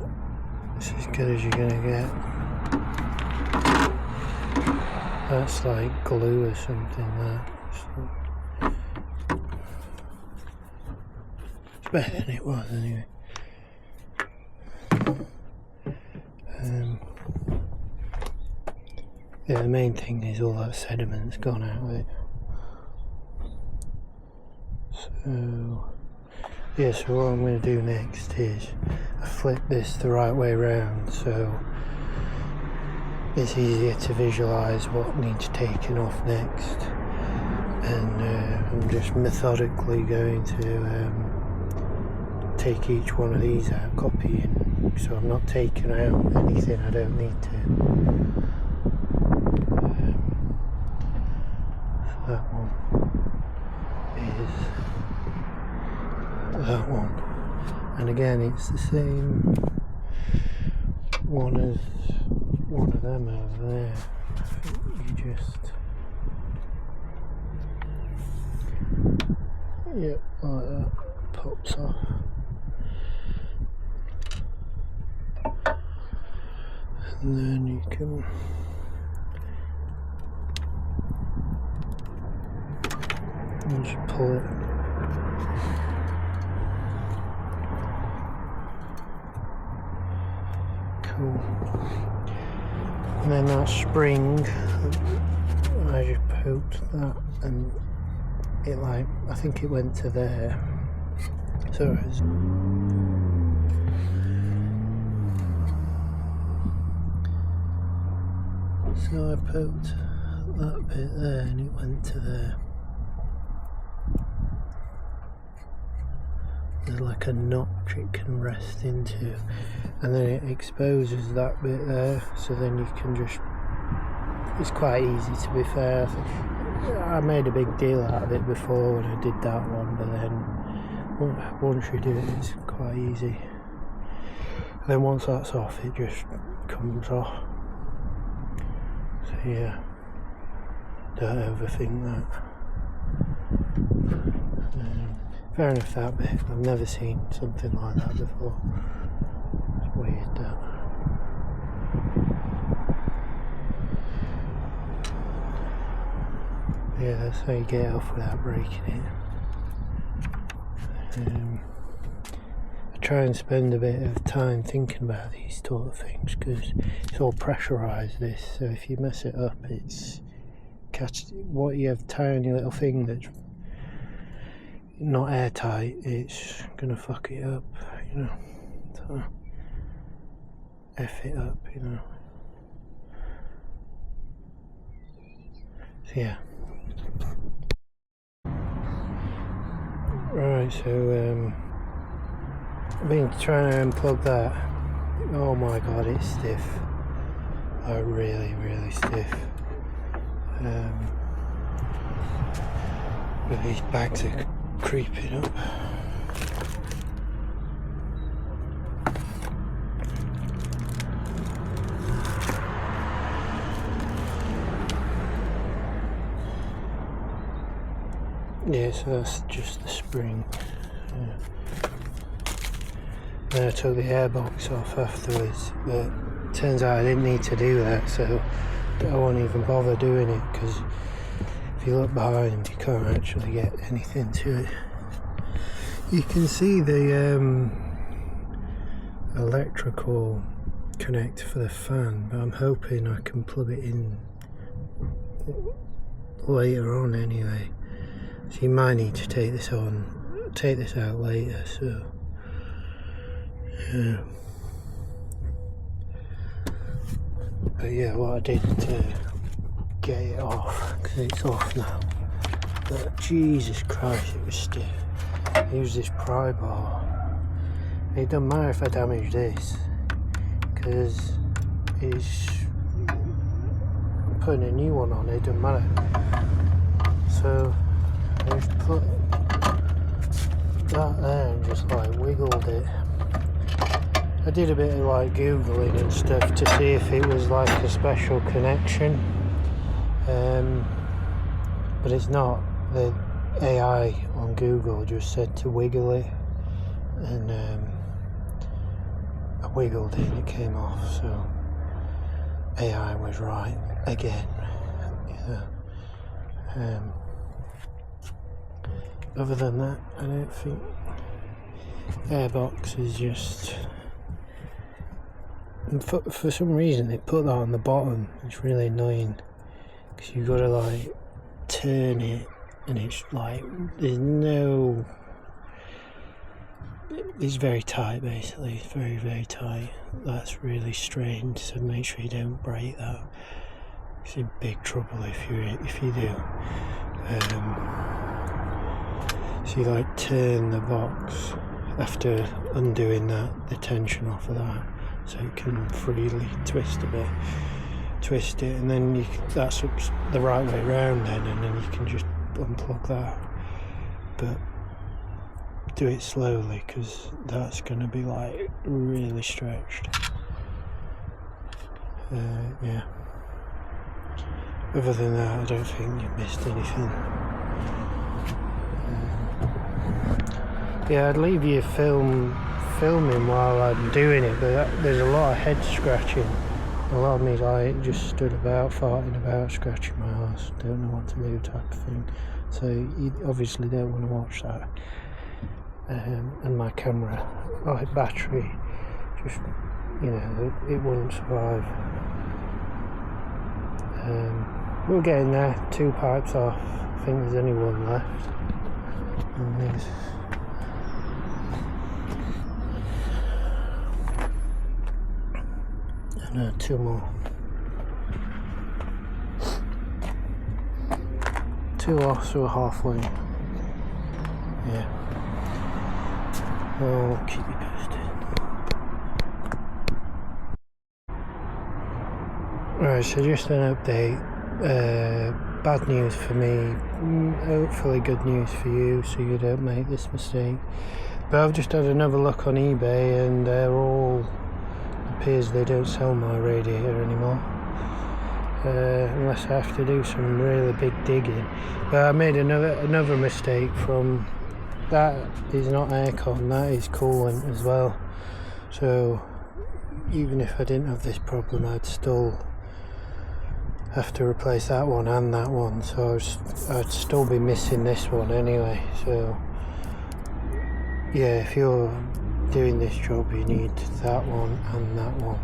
it's as good as you're gonna get. That's like glue or something, that. It's better than it was anyway. Yeah, the main thing is all that sediment's gone out of it. So yeah, so what I'm going to do next is I flip this the right way around, so it's easier to visualise what needs taken off next, and I'm just methodically going to take each one of these out, copying, so I'm not taking out anything I don't need to. That one is that one, and again it's the same one as one of them over there. You just, yep, like that, pops off. And then you can just pull it. Cool. And then that spring, I just poked that and it, like, I think it went to there. So it's, so I poked that bit there and it went to there. There's like a notch it can rest into, and then it exposes that bit there, so then you can just, it's quite easy, to be fair. I think I made a big deal out of it before when I did that one, but then once you do it, it's quite easy. And then once that's off, it just comes off. So yeah, don't overthink that. Fair enough, that bit. I've never seen something like that before. It's weird, that. Yeah, that's how you get off without breaking it. I try and spend a bit of time thinking about these sort of things because it's all pressurised, this, so if you mess it up, it's what you have tiny little thing that's not airtight, it's gonna fuck it up, you know. So F it up, you know. So yeah. Right, so I've been trying to unplug that. Oh my god, it's stiff. Like really, really stiff. But these bags are creeping up. Yeah, so that's just the spring. Then I took the airbox off afterwards, but it turns out I didn't need to do that, so I won't even bother doing it, because if you look behind you can't actually get anything to it. You can see the electrical connector for the fan, but I'm hoping I can plug it in later on anyway. So you might need to take this out later, so yeah. But yeah, what I did to get it off, because it's off now, but Jesus Christ, it was stiff. I used this pry bar. It doesn't matter if I damage this, because it's putting a new one on, it doesn't matter. So I just put that there and just like wiggled it. I did a bit of like googling and stuff to see if it was like a special connection, but it's not. The AI on Google just said to wiggle it, and I wiggled it and it came off, so AI was right again. Yeah. Other than that, I don't think airbox is just, for some reason they put that on the bottom. It's really annoying because you've got to like turn it, and it's like it's very tight basically. It's very, very tight. That's really strange, so make sure you don't break that. It's in big trouble if you do. So you like turn the box after undoing the tension off of that, so it can freely twist it, and then that's the right way round then, and then you can just unplug that. But do it slowly, because that's going to be like really stretched. Yeah. Other than that, I don't think you missed anything. Yeah, I'd leave you filming while I'm doing it, but there's a lot of head scratching. A lot of me like just stood about, farting about, scratching my arse, don't know what to do type of thing. So you obviously don't want to watch that. And my camera, battery, just, you know, it wouldn't survive. We're getting there, 2 pipes off. I think there's only one left. And there's and 2 more. 2 off, so we're halfway. Yeah. I'll keep you posted. Right, so just an update. Bad news for me, hopefully good news for you, so you don't make this mistake. But I've just had another look on eBay, and they're all, appears they don't sell my radiator anymore, unless I have to do some really big digging. But I made another mistake. From that is not aircon, that is coolant as well. So even if I didn't have this problem, I'd still have to replace that one and that one, so I'd still be missing this one anyway. So yeah, if you're doing this job, you need that one and that one.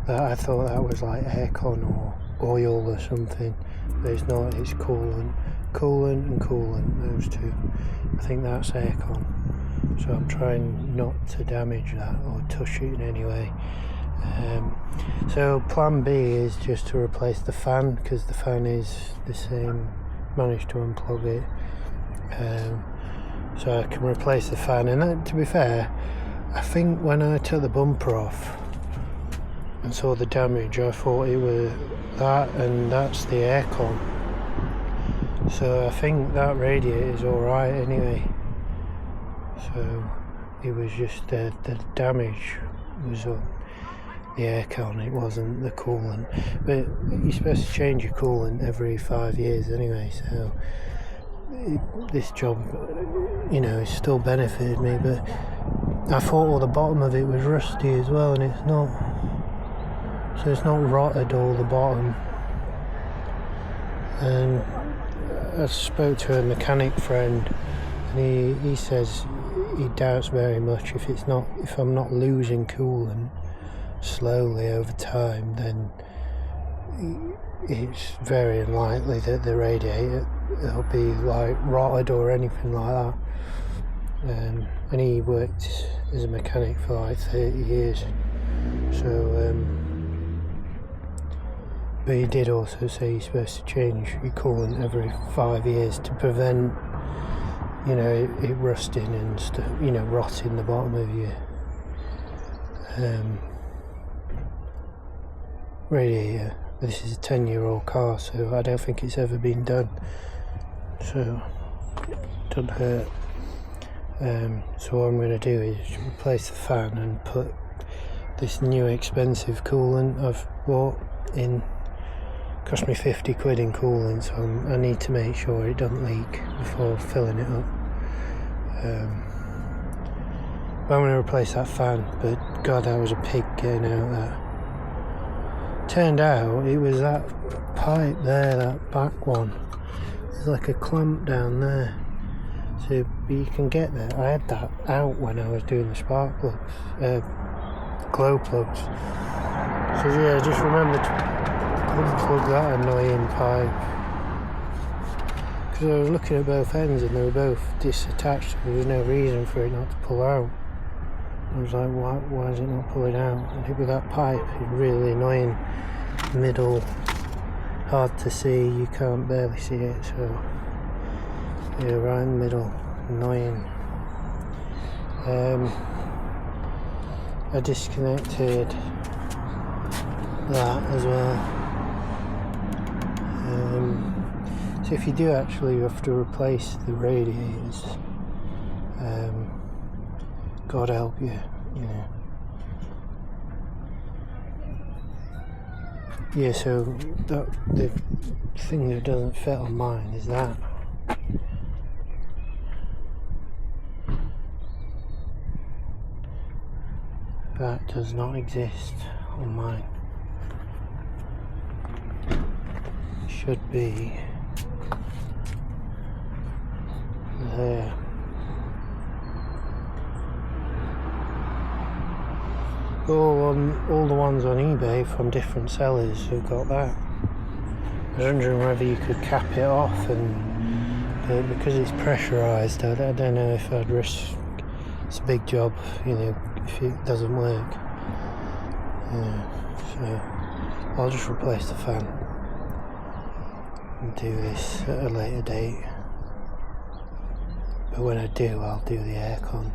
I thought that was like aircon or oil or something, but it's not. It's coolant and coolant, those two. I think that's aircon, so I'm trying not to damage that or touch it in any way. So plan B is just to replace the fan, because the fan is the same. Managed to unplug it, so I can replace the fan. And that, to be fair, I think when I took the bumper off and saw the damage, I thought it was that, and that's the aircon. So I think that radiator is alright anyway. So it was just the damage was on the aircon, it wasn't the coolant. But you're supposed to change your coolant every 5 years anyway, so this job, you know, it still benefited me. But I thought all the bottom of it was rusty as well, and it's not. So it's not rotted all the bottom. And I spoke to a mechanic friend, and he says he doubts very much if I'm not losing coolant slowly over time, then it's very unlikely that the radiator will be like rotted or anything like that. And he worked as a mechanic for like 30 years, so but he did also say you're supposed to change your coolant every 5 years to prevent, you know, it rusting and stuff, you know, rotting the bottom of your radiator. This is a 10-year-old car, so I don't think it's ever been done, so it doesn't hurt. So what I'm going to do is replace the fan and put this new expensive coolant I've bought in. Cost me 50 quid in coolant, so I need to make sure it doesn't leak before filling it up. I'm going to replace that fan, but God, that was a pig getting out there. Turned out it was that pipe there, that back one. There's like a clamp down there, so you can get there. I had that out when I was doing the spark plugs, glow plugs. So yeah, just remember to unplug that annoying pipe, because I was looking at both ends and they were both disattached. There was no reason for it not to pull out. I was like, why is it not pulling out? And with that pipe, it's really annoying. Middle, hard to see, you can't barely see it, so yeah, right in the middle, annoying. I disconnected that as well. So if you do actually have to replace the radiators, God help you, you know. Yeah, so the thing that doesn't fit on mine is that. That does not exist on mine. It should be there. All the ones on eBay from different sellers who got that. I was wondering whether you could cap it off, but because it's pressurised, I don't know if I'd risk. It's a big job, you know, if it doesn't work. Yeah, so I'll just replace the fan and do this at a later date. But when I do, I'll do the aircon.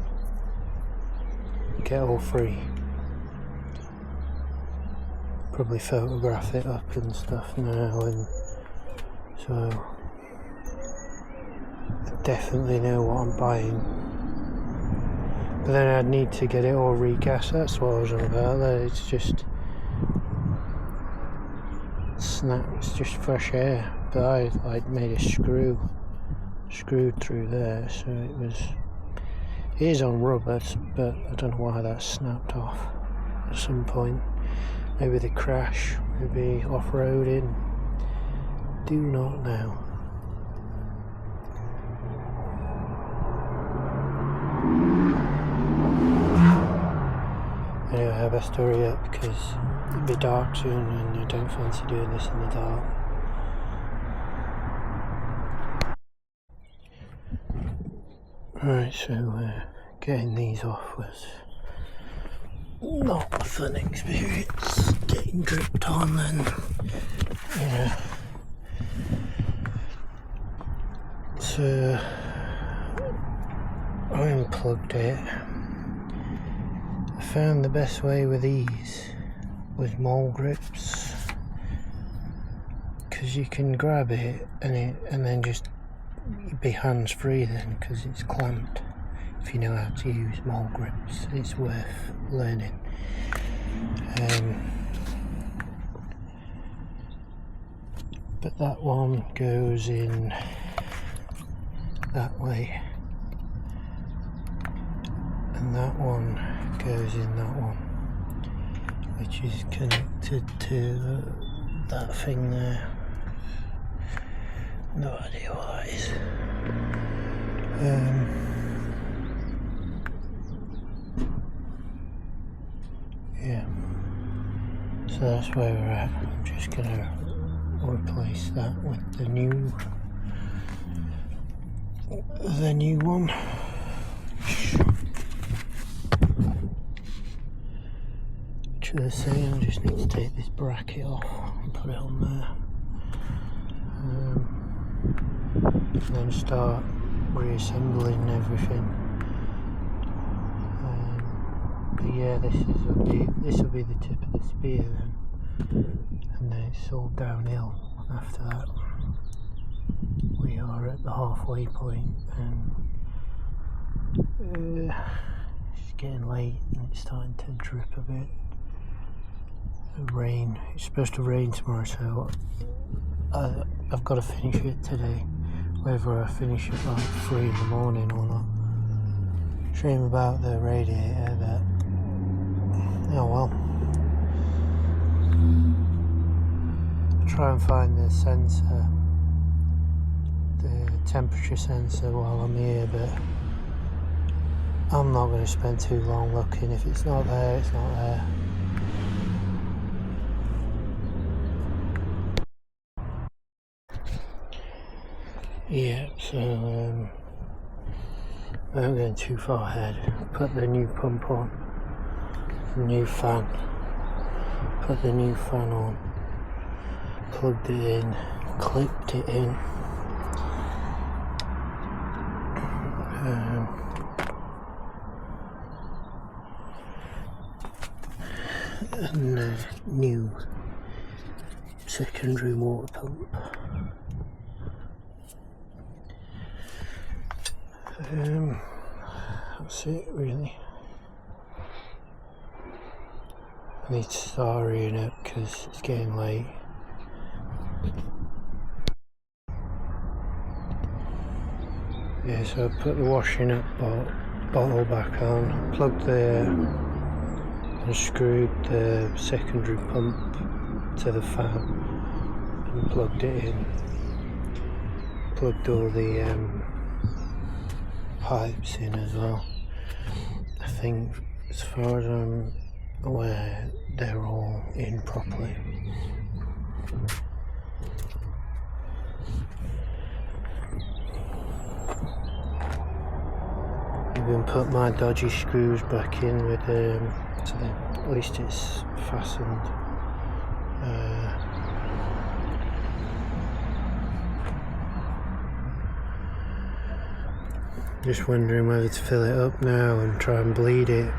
Get all three. Probably photograph it up and stuff now, and so I definitely know what I'm buying. But then I'd need to get it all regassed. That's what I was on about there. It's just snap, it's just fresh air. But I'd made a screwed through there, so it is on rubber, but I don't know why that snapped off at some point. Maybe the crash, maybe off-roading. Do not know. Anyway, I best hurry up because it'll be dark soon and I don't fancy doing this in the dark. Right, so getting these off was not a fun experience. Getting dripped on and so I unplugged it. I found the best way with these was mole grips, because you can grab it and then just be hands free then, because it's clamped. If you know how to use mole grips, it's worth learning. But that one goes in that way, and that one goes in that one, which is connected to that thing there. No idea what that is. Yeah, so that's where we're at. I'm just gonna replace that with the new one. Actually, I just need to take this bracket off and put it on there, and then start reassembling everything. But yeah, this will be the tip of the spear then, and then it's all downhill after that. We are at the halfway point, and it's getting late and it's starting to drip a bit. Rain. It's supposed to rain tomorrow, so I've got to finish it today, whether I finish it by 3 in the morning or not. Shame about the radiator, but oh well. Try and find the sensor, the temperature sensor, while I'm here, but I'm not going to spend too long looking. If it's not there, it's not there. Yeah, so without going too far ahead, put the new pump on, new fan, put the new fan on, plugged it in, clipped it in, and a new secondary water pump. That's it really. I need to start hurrying up because it's getting late. Yeah, so I put the washing up bottle back on, plugged and screwed the secondary pump to the fan and plugged it in. Plugged all the pipes in as well. I think, as far as I'm aware, they're all in properly. Even put my dodgy screws back in with so at least it's fastened. Just wondering whether to fill it up now and try and bleed it,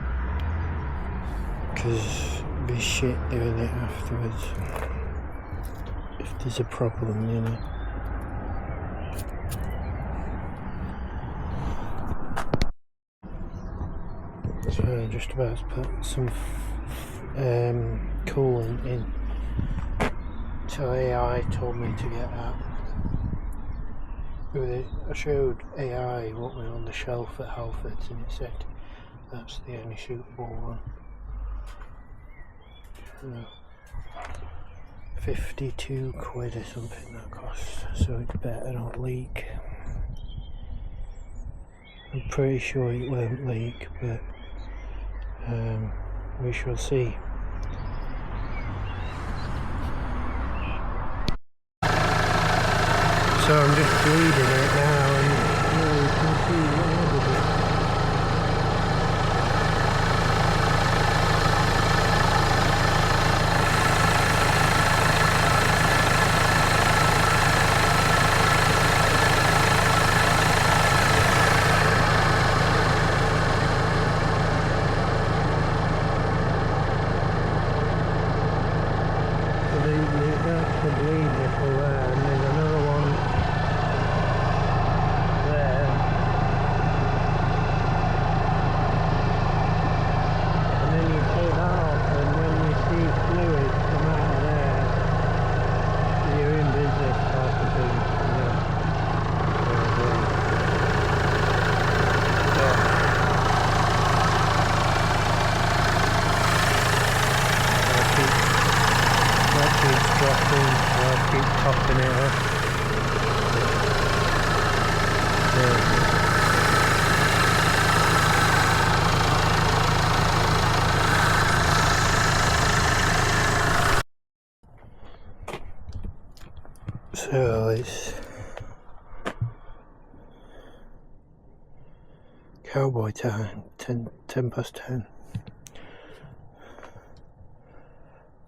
because it'd be shit doing it afterwards if there's a problem, you know. So I'm just about to put some coolant in. So AI told me to get that. I showed AI what was on the shelf at Halfords and it said that's the only suitable one. So £52 or something that costs, so it better not leak. I'm pretty sure it won't leak, but we shall see. So I'm just bleeding it now, and you can see what that's the bleed nipple there, and there's another one there, and then you take that off, and when you see fluid come out of there, you're in business type of thing, you know. Keeps dropping, so I'll keep topping it up. So it's cowboy time, 10 past 10.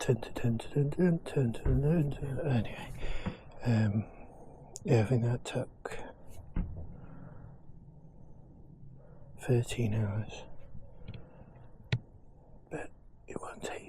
10 to 10 to 10 to 10 to 10 to 10. Anyway, yeah, I think that took 13 hours, but it won't take